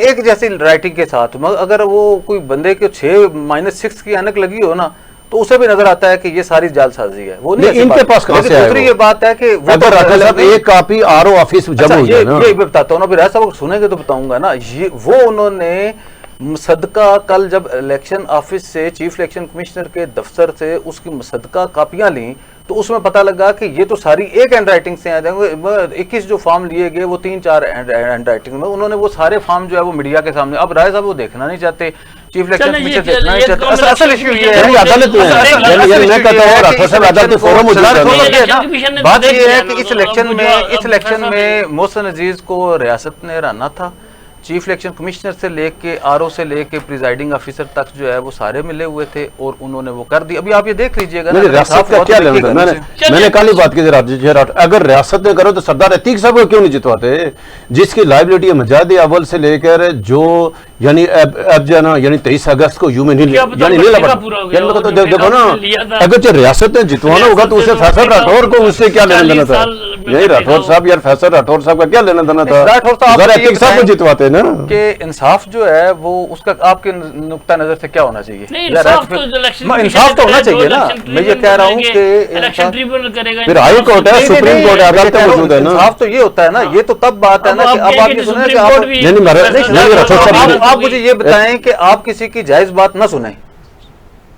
एक जैसी राइटिंग के साथ, मगर अगर वो कोई बंदे के 6-6 की ऐनक लगी हो ना, तो उसे भी नजर आता है कि ये सारी जालसाजी है। वो नहीं इनके पास कहां से आया। दूसरी ये बात है कि एक कॉपी आरओ ऑफिस जमा हुई है ना, ये बताता हूँ ना, फिर ऐसा वो सुनेंगे तो बताऊंगा ना। ये वो उन्होंने मुसद्दका कल जब इलेक्शन ऑफिस से चीफ इलेक्शन कमिश्नर के दफ्तर से उसकी मुसद्दका कापियां ली, तो उसमें पता लगा कि ये तो सारी एक हैंड राइटिंग से आए थे। 21 जो फॉर्म लिए गए वो 3-4 हैंड राइटिंग में, उन्होंने वो सारे फॉर्म जो है वो मीडिया के सामने। अब राय साहब वो देखना नहीं चाहते, चीफ इलेक्शन कमिश्नर देखना नहीं चाहते। असल इशू ये है, अदालत में बात ये है कि इस इलेक्शन में मोहसिन अजीज को रियासत ने हराना था। चीफ इलेक्शन कमिश्नर से लेके आरओ से लेके प्रिजाइडिंग ऑफिसर तक जो है वो सारे मिले हुए थे और उन्होंने वो कर दी। अभी आप ये देख लीजिएगा मैंने कल ही बात की, अगर रियासत ने करो तो सरदार अतीक साहब को क्यों नहीं जितवाते, जिसकी लाइबिलिटी है मजाद अव्वल से लेकर जो यानी अब जो है ना यानी 23 अगस्त को यूं में नहीं यानी नहीं लगा। तो देखो ना, अगर जो रियासत ने जितवाना होगा तो उसे फैसल राठौर को उससे क्या लेना देना था। यही राठौर साहब यार, फैसल राठौर साहब का क्या लेना देना था, अतीक साहब को जितवाते ना। कि इंसाफ जो है वो उसका आपके नुक्ता नजर से क्या होना चाहिए? इंसाफ तो होना चाहिए ना। मैं ये कह रहा हूँ कि इलेक्शन ट्रिब्यूनल करेगा, फिर हाई कोर्ट है, सुप्रीम कोर्ट है, अदालतें मौजूद है ना। इंसाफ तो ये होता है ना, ये तो तब बात है ना कि अब आप ये सुने कि आप मुझे ये बताएं कि आप किसी की जायज बात ना सुने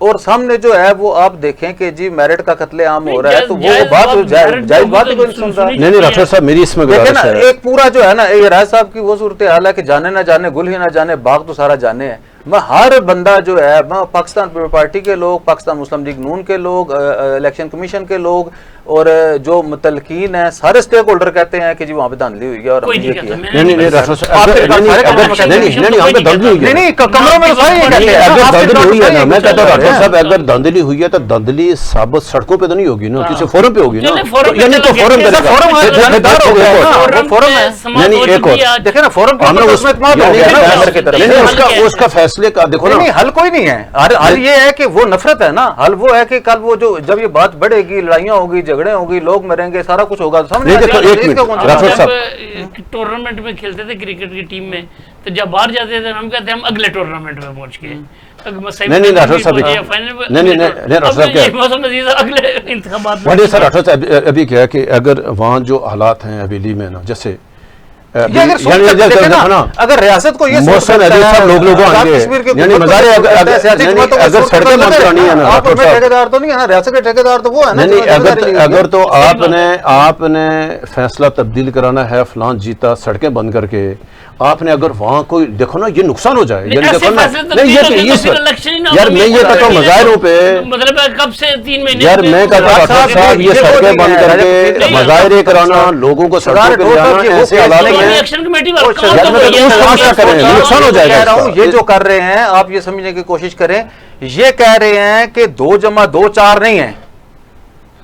और सामने जो है वो आप देखें कि जी मेरिट का कत्लेआम हो रहा है, तो वो बात जायज बात ही कोई नहीं सुनता। नहीं राठौर साहब मेरी इसमें गुजारिश है, एक पूरा जो है ना ये राय साहब की वो सूरत हाल है कि जाने ना जाने गुल ही ना जाने बाग तो सारा जाने है। मैं हर बंदा जो है पाकिस्तान पीपल पार्टी के लोग, पाकिस्तान मुस्लिम लीग नून के लोग, इलेक्शन कमीशन के लोग, और जो मुतलकीन है सारे स्टेक होल्डर कहते हैं कि जी वहाँ पे धांधली हुई है और कोई हमने ये दिक्कत किया। नहीं, नहीं नहीं राठौर साहब, नहीं नहीं यहाँ पे धांधली हुई है। नहीं कमरों में सारे ये कहते हैं अगर धांधली हुई है ना, मैं कहता हूँ राठौर साहब, हैं। अगर धांधली हुई है तो धांधली साबित सड़कों पे तो नहीं होगी ना, किसी फोरम पे होगी ना, चले फोरम पे यानी तो चलो, फोरम कैसे करेगा। फोरम है, जानदार हो गया ना, फोरम फोरम है। नहीं, एक और। देखे ना फोरम के हमने ऊपर उस उसमें इत्मीनान हो गया ना अंदर की तरफ। नहीं नहीं, हल उसका क्या है? उसका फैसले का देखो नहीं ना, नहीं हल कोई नहीं है। हल ये है कि वो नफरत है ना, हल वो है कि कल वो जो जब ये बात बढ़ेगी, लड़ाइयाँ होगी, झगड़े होगी, लोग मरेंगे, सारा कुछ होगा, तो नहीं, सामने देखो, एक मिनट, राठौर साहब। जब टूर्नामेंट में खेलते थे क्रिकेट की टीम में, तो जब बाहर जाते थे हम कहते हैं हम अगले टूर्नामेंट में पहुंच गए। नहीं, राठौर साहब, नहीं, राठौर साहब क्या है? अगले इंतखाबात वही सर राठौर साहब, अभी क्या है कि अगर वहाँ जो हालात हैं हवेली में ना, जैसे ये अगर सोच सकते थे ना, अगर रियासत को ये सोच मौसम सकता अजीब है, सब लोग आजाद आएंगे, कश्मीर के यानी हुकूमत मज़ारे को सोच सकता है, सियासी अगर जमातों को अगर सोच सड़कें सकता बंद है। करानी है ना आप राठौर उनमें साहब, ठेकेदार तो नहीं है ना, रियासत के ठेकेदार तो वो है ना। नहीं जो अगर ठेकेदारी है। अगर तो आपने फैसला तब्दील कराना है, फलां जीता सड़कें बंद करके, आपने अगर वहाँ कोई देखो ना, ये नुकसान हो जाए, यानी देखो ना, नहीं ये यार मैं ये कहता हूँ मज़ाहिरों पे, मतलब कब से 3 महीने यार मैं कहता हूँ राठौर साहब, ये सड़कें बंद करके मुजाहरे कराना, लोगों को सड़कों पे जाना, ऐसे हालात में एक्शन कमेटी यार मैं तो उस काम से करें, नुकसान हो जाएगा कह रहा हूँ, इसका। ये जो कर रहे हैं आप ये समझने की कोशिश करें, ये कह रहे हैं कि 2 + 2 4 नहीं है।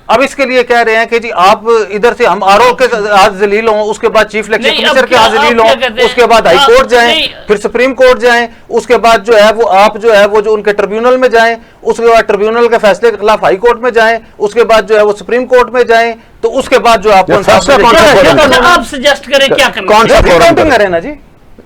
अब इसके लिए कह रहे हैं कि जी आप इधर से हम आरओ के आज जलील हों, उसके बाद चीफ इलेक्शन नहीं, कमिश्नर अब के आज क्या- जलील अब हों, क्या कहते हैं? उसके बाद हाई कोर्ट जाएं, नहीं। फिर सुप्रीम कोर्ट जाएं, उसके बाद जो है वो आप जो है वो जो उनके ट्रिब्यूनल में जाएं, उसके बाद ट्रिब्यूनल के फैसले के खिलाफ हाई कोर्ट में जाएं, उसके बाद जो है वो सुप्रीम कोर्ट में जाएं, तो उसके बाद जो आपको ये फैसला कौन सा क्या कोर्ट है? करना है? आप सजेस्ट करें क्या करना कौन सा है? फोरम रिकाउंटिंग करें? करें ना जी।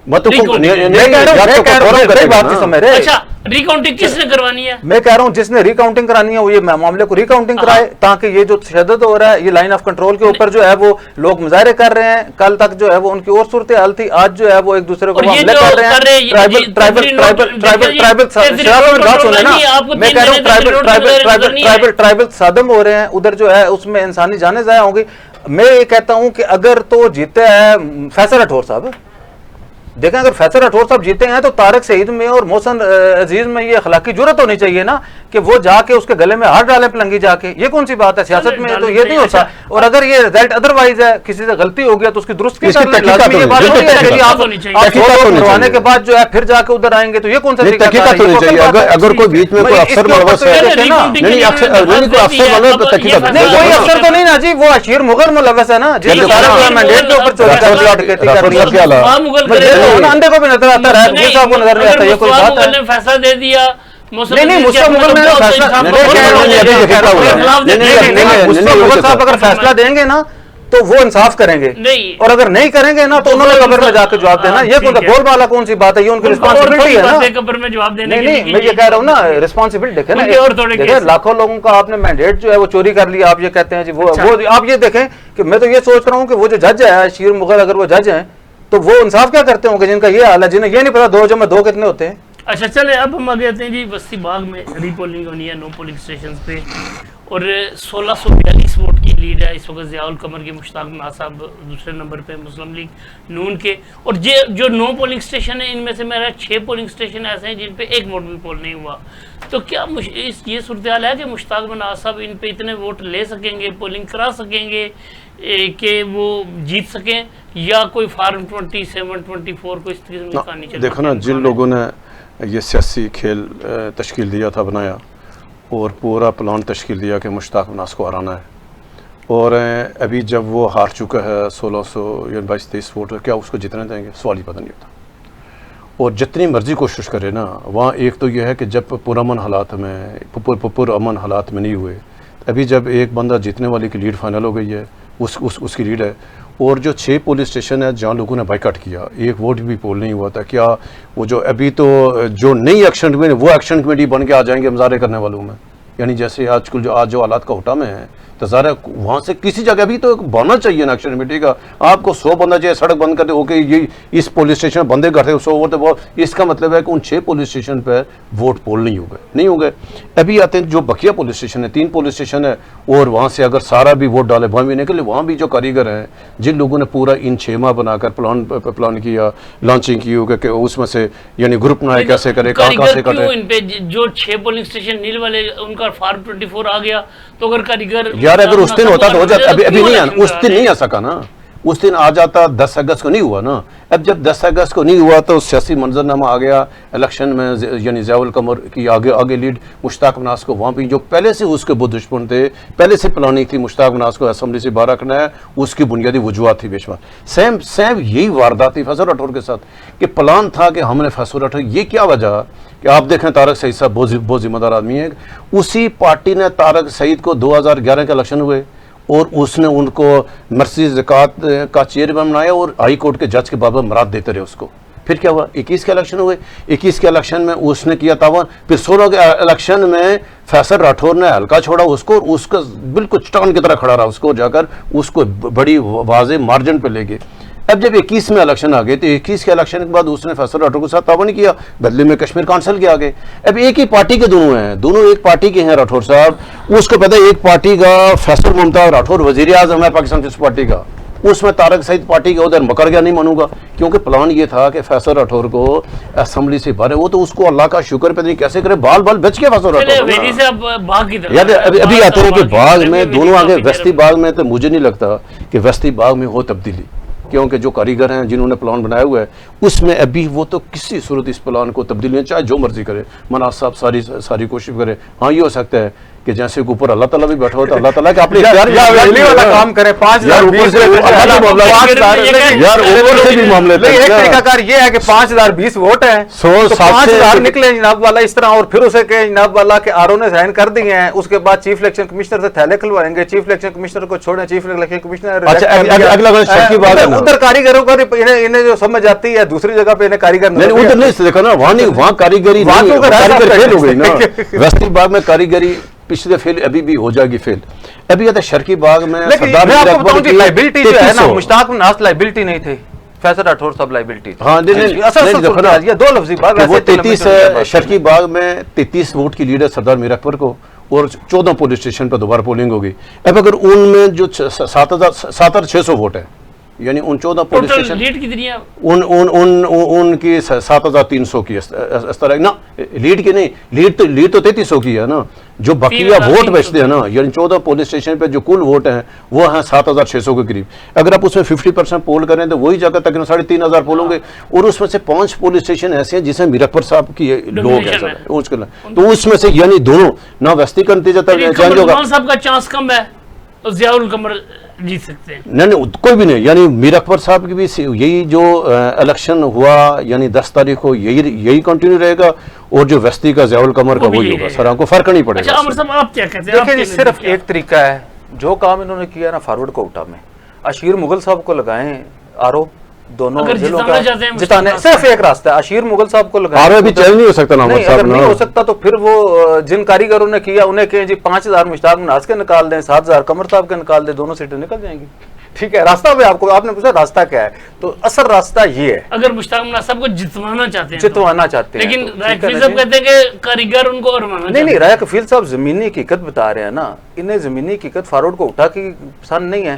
मतलब नहीं, को- नहीं, नहीं- मैं कह रहा हूं, या मैं तो कह रहा हूं, फोरम मेरी करेगा बात ना। नहीं समझ रहे। अच्छा रिकाउंटिंग किसने करवानी है? मैं कह रहा हूं जिसने रिकाउंटिंग करानी है वो ये मामले को रिकाउंटिंग कराए, ताकि ये जो तशद्दुद हो रहा है ये लाइन ऑफ कंट्रोल के ऊपर जो है वो लोग मुजाहरे कर रहे हैं, कल तक जो है वो उनकी और सूरत हाल थी, आज जो है वो एक दूसरे को और ये हमले जो कर रहे कर रहे हैं। हैं, ट्राइबल ये ट्राइबल तेजरी ट्राइबल नोट- ट्राइबल तेजरी- ट्राइबल तेजरी शराब में नोट बात सुने ना, नहीं, आपको मैं कह रहा हूँ 3 ट्राइबल महीने ट्राइबल नजर ट्राइबल नहीं ट्राइबल आए। ट्राइबल सादम हो रहे हैं उधर जो है उसमें इंसानी जाने जाया होंगी। मैं ये कहता हूं कि अगर तो जीते हैं फैसल राठौर साहब, देखें अगर फैसल राठौर साहब जीते हैं तो तारिक सईद में और मोहसिन अजीज में ये अखलाकी जुर्रत होनी चाहिए ना कि वो जाके उसके गले में हाथ डाले पलंगी जाके। ये कौन सी बात है, सियासत में तो ये नहीं होता। और अगर ये रिजल्ट अदरवाइज है, किसी से गलती हो गया तो उसकी दुरुस्त की इसकी तहकीकात लाजमी ये बात होनी नहीं है चाहिए। कि आप तहकीकात होनी करवाने चाहिए। के बाद जो है फिर जाके उधर आएंगे तो ये कौन सा नहीं, तरीका तहकीकात होनी चाहिए। अगर कोई बीच में कोई अफसर मलबस है, नहीं अफसर नहीं कोई अफसर मलबस तो तहकीकात नहीं कोई अफसर तो नहीं ना जी, वो अशीर मुगल मुलव्वस है ना, जिसने सारे मैंडेट के ऊपर चोरी कर लिया, डकैती कर ली। क्या हाल है? अंधे को भी नजर आता है, साहब को नजर नहीं आता, ये कोई बात है? फैसला दे दिया नहीं मुस्तफा मुगल ने फैसला मुस्तफा मुगल साहब अगर फैसला देंगे ना तो वो इंसाफ करेंगे, नहीं। और अगर नहीं करेंगे ना तो उन्होंने कब्र में जाकर जवाब देना। ये कौन सा गोलमाला कौन सी बात है, ये उनकी रिस्पॉन्सिबिलिटी है ना। कब्र में जवाब देने नहीं मैं ये कह रहा हूँ ना, रिस्पॉन्सिबिलिटी देखे ना, उनके और थोड़े देखिए केस। लाखों लोगों का आपने मैंडेट जो है वो चोरी कर लिया, आप ये कहते हैं जी वो आप ये देखें कि मैं तो ये सोच रहा हूँ कि वो जो जज है शीर मुगल, अगर वो जज हैं तो वो इंसाफ क्या करते होंगे जिनका ये हाल है, जिन्हें ये नहीं पता 2 + 2 कितने होते हैं। अच्छा चले अब हम आगे आते हैं जी। बस्ती बाग में रीपोलिंग होनी है 9 पोलिंग स्टेशन पे और 1642 वोट की लीड है इस वक्त ज़ियाउल कमर के, मुश्ताक नाज साहब दूसरे नंबर पे, मुस्लिम लीग नून के। और ये जो 9 पोलिंग स्टेशन है इनमें से मेरा 6 पोलिंग स्टेशन ऐसे हैं जिन पे 1 वोट भी पोल नहीं हुआ। तो क्या ये सूरत हाल है कि मुश्ताक नाज साहब इन पे इतने वोट ले सकेंगे, पोलिंग करा सकेंगे कि वो जीत सकें, या कोई फार्म 27 24 को इस तरीके से कहानी चले? देखो ना, जिन लोगों ने ये सियासी खेल तश्कील दिया था, बनाया और पूरा प्लान तश्कील दिया कि मुश्ताक नाज को हराना है, और अभी जब वो हार चुका है 1622-23 वोट, क्या उसको जितने देंगे? सवाल ही पता नहीं होता। और जितनी मर्जी कोशिश करे ना, वहाँ एक तो यह है कि जब पुरअमन हालात में पुरअमन हालात में नहीं हुए, अभी जब एक बंदा जीतने वाले की लीड फाइनल हो गई है, उसकी लीड है, और जो 6 पुलिस स्टेशन है जहाँ लोगों ने बाइकाट किया, 1 वोट भी पोल नहीं हुआ था, क्या वो जो अभी तो जो नई एक्शन कमेटी, वो एक्शन कमेटी बन के आ जाएंगे मुजाहरे करने वालों में? यानी जैसे आजकल जो हालात का होटा में है, तो ज़ाहिर है वहाँ से किसी जगह भी तो बनना चाहिए ना एक्शन कमेटी का। आपको 100 बंदा चाहिए, सड़क बंद करते ओके, ये इस पुलिस स्टेशन बंदे करते 100 वोट, तो वो इसका मतलब है कि उन 6 पुलिस स्टेशन पर वोट पोल नहीं हो गए। अभी आते हैं जो बकिया पुलिस स्टेशन है, 3 पुलिस स्टेशन है, और वहाँ से अगर सारा भी वोट डाले वहाँ भी निकले, वहाँ भी जो कारीगर हैं, जिन लोगों ने पूरा इन 6 माह बनाकर प्लान किया, लॉन्चिंग की होगी कि उसमें से यानी ग्रुप बनाए, कैसे करे, कहाँ से करे। इन पे जो 6 पोलिंग स्टेशन नील वाले, उनका अगर फार्म 24 आ गया तो अगर कारीगर यार अगर उस दिन होता तो हो जाता, अभी नहीं आना, उस दिन नहीं आ सकता। सका ना, उस दिन आ जाता, 10 अगस्त को नहीं हुआ ना। अब जब 10 अगस्त को नहीं हुआ तो सियासी मंजरनामा आ गया इलेक्शन में, यानी ज़ियाउल कमर की आगे लीड, मुश्ताक मनास को वहाँ भी जो पहले से उसके बहुत दुश्मन थे, पहले से प्लानिंग थी मुश्ताक मनास को असम्बली से बाहर रखना है, उसकी बुनियादी वजूहत थी बेशुमार। सेम यही वारदात थी फैसल राठौर के साथ कि प्लान था कि हमने फैसल राठौर, ये क्या वजह कि आप देखें तारक सईद साहब बहुत जिम्मेदार आदमी है, उसी पार्टी ने तारक सईद को 2011 के इलेक्शन हुए और उसने उनको मर्सी ज़कात का चेयरमैन बनाया और हाई कोर्ट के जज के बाबा मराद देते रहे उसको। फिर क्या हुआ, 21 के इलेक्शन हुए, 21 के इलेक्शन में उसने किया तावन, फिर 16 के इलेक्शन में फैसल राठौर ने हल्का छोड़ा उसको और उसका बिल्कुल चट्टान की तरह खड़ा रहा, उसको जाकर उसको बड़ी वाज़े मार्जिन पे ले गए। अब जब 21 में इलेक्शन आ गए तो 21 के इलेक्शन के बाद उसने फैसल राठौर के साथ तावन किया, बदले में कश्मीर काउंसिल के आगे। अब एक ही पार्टी के दोनों हैं, दोनों एक पार्टी के हैं राठौर साहब, उसको पता है एक पार्टी का फैसल मुमताज़ राठौर वज़ीर आज़म है पाकिस्तान पीपल्स पार्टी का, उसमें तारक सईद पार्टी के उधर मकर गया, नहीं मानूंगा, क्योंकि प्लान ये था कि फैसल राठौर को असेंबली से बाहर, वो तो उसको अल्लाह का शुक्र पता नहीं कैसे करे, बाल बच के फैसल राठौर। यार अभी आते हैं कि बाग में दोनों आगे वेस्ती बाग में, तो मुझे नहीं लगता कि वेस्ती बाग में हो तब्दीली, क्योंकि जो कारीगर हैं जिन्होंने प्लान बनाया हुआ है उसमें अभी वो तो किसी सूरत इस प्लान को तब्दीली, चाहे जो मर्जी करे, मनाज साहब सारी कोशिश करे। हाँ ये हो सकता है कि जैसे के ऊपर अल्लाह ताला भी बैठा हो तो अल्लाह ताला के अपने वाला काम करे, 5,000 यार ऊपर से भी मामले एक तरीकाकार ये है कि 5,020 वोट है, 5,000 निकले जनाब वाला इस तरह, और फिर उसे के जनाब वाला के आरओ ने साइन कर दिए हैं, उसके बाद चीफ इलेक्शन कमिश्नर से थैले खुलवाएंगे, चीफ इलेक्शन कमिश्नर को छोड़े, चीफ इलेक्शन कमिश्नर उधर कारीगरों का इन्हें जो समझ आती है दूसरी जगह पे इन्हें कारीगर उधर नहीं देखा ना, वहाँ कारीगरी फेल हो गई ना। वेस्टी बाग में कारीगरी पिछले फेल अभी भी हो जाएगी फेल। अभी आता शर्की बाग में लाइबिलिटी जो है ना, मुश्ताक मनास लाइबिलिटी नहीं थे, फैसल राठौर साहब लाइबिलिटी। हाँ ये दो लफ्जी बात, वो 33 शर्की बाग में 33 वोट की लीड है सरदार मीर अकबर को, और 14 पुलिस स्टेशन पर दोबारा पोलिंग होगी। अब अगर उनमें जो 7,600 वोट है, यानी उन 14 पुलिस स्टेशन लीड कितनी है, उनकी 7,300 की इस तरह ना, लीड की नहीं, लीड तो 3,300 की है ना, जो बकिया वोट बचते हैं ना, यानी 14 पुलिस स्टेशन पे जो कुल वोट हैं वो हैं 7,600 के करीब। अगर आप उसमें 50% पोल करें तो वही जगह तक 3,500 पोल होंगे, और उसमें से 5 पुलिस स्टेशन ऐसे हैं जिसमें मीर अकबर साहब की लोग हैं, तो उसमें से यानी दोनों ना वस्ती का नतीजा चेंज होगा, साहब का चांस कम है तो ज़ियाउल कमर जीत सकते हैं। नहीं कोई भी नहीं, यानी मीर अकबर साहब की भी यही जो इलेक्शन हुआ, यानी 10 तारीख को यही कंटिन्यू रहेगा, और जो वस्ती का ज़ियाउल कमर का वही होगा, सर आपको फर्क नहीं पड़ेगा। अच्छा अमर साहब आप क्या कहते हैं? देखिए सिर्फ एक तरीका है, जो काम इन्होंने किया ना फॉरवर्ड कोटा में, अशीर मुगल साहब को लगाएं आरोप, दोनों जिलों का जिताने, सिर्फ एक रास्ता है, अशीर मुगल साहब को लगाएं। अभी चेंज नहीं हो सकता ना, अगर नहीं हो सकता तो फिर वो जिन कारीगरों ने किया उन्हें कहें जी 5,000 मुश्ताक मनास के निकाल दें, 7,000 कमर साहब के निकाल दें, दोनों सीटें निकल जाएंगी। ठीक है, रास्ता भी आपने पूछा रास्ता क्या है, तो असल रास्ता ये है, अगर मुश्ताक मनास साहब को जितवाना चाहते हैं, लेकिन राय कफील साहब कहते हैं कि कारीगर उनको और नहीं, राय कफील साहब जमीनी हकीकत बता रहे हैं ना, इन्हें जमीनी हकीकत फारवर्ड को उठा के पसंद नहीं है,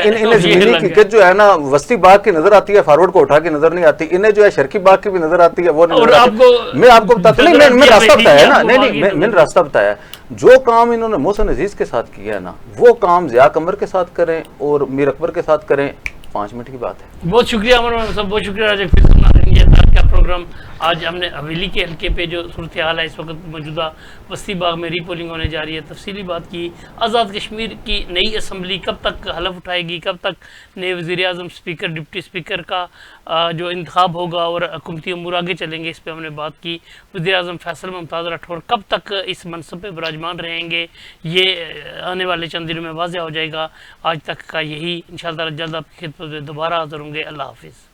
इन्हें जमीनी हकीकत जो है ना वस्ती बाग की नजर आती है, फारवर्ड को उठा के नजर नहीं आती, इन्हें जो है शर्की बाग की भी नजर आती है, वो मैं आपको बताता नहीं, मैंने रास्ता बताया ना, नहीं मैंने रास्ता बताया, जो काम इन्होंने मोहसिन अजीज के साथ किया है ना, वो काम ज़िया कमर के साथ करें और मीर अकबर के साथ करें, 5 मिनट की बात है। बहुत शुक्रिया अमर साहब, बहुत शुक्रिया राजा कफील साहब, ये था क्या प्रोग्राम। आज हमने हवेली के हल्के पे जो सूरत हाल है इस वक्त मौजूदा वस्ती बाग में रीपोलिंग होने जा रही है, तफसीली बात की। आज़ाद कश्मीर की नई असम्बली कब तक हलफ उठाएगी, कब तक नए वज़ीर आज़म स्पीकर डिप्टी स्पीकर का जो इंतखाब होगा और हुकूमती अमूर आगे चलेंगे, इस पर हमने बात की। वज़ीर आज़म फैसल मुमताज़ राठौर कब तक इस मनसब पर विराजमान रहेंगे, ये आने वाले चंद दिनों में वाज़ह हो जाएगा। आज तक का यही, इंशाअल्लाह जल्द आपकी खिदमत में दोबारा हाज़िर होंगे। अल्लाह हाफ़िज़।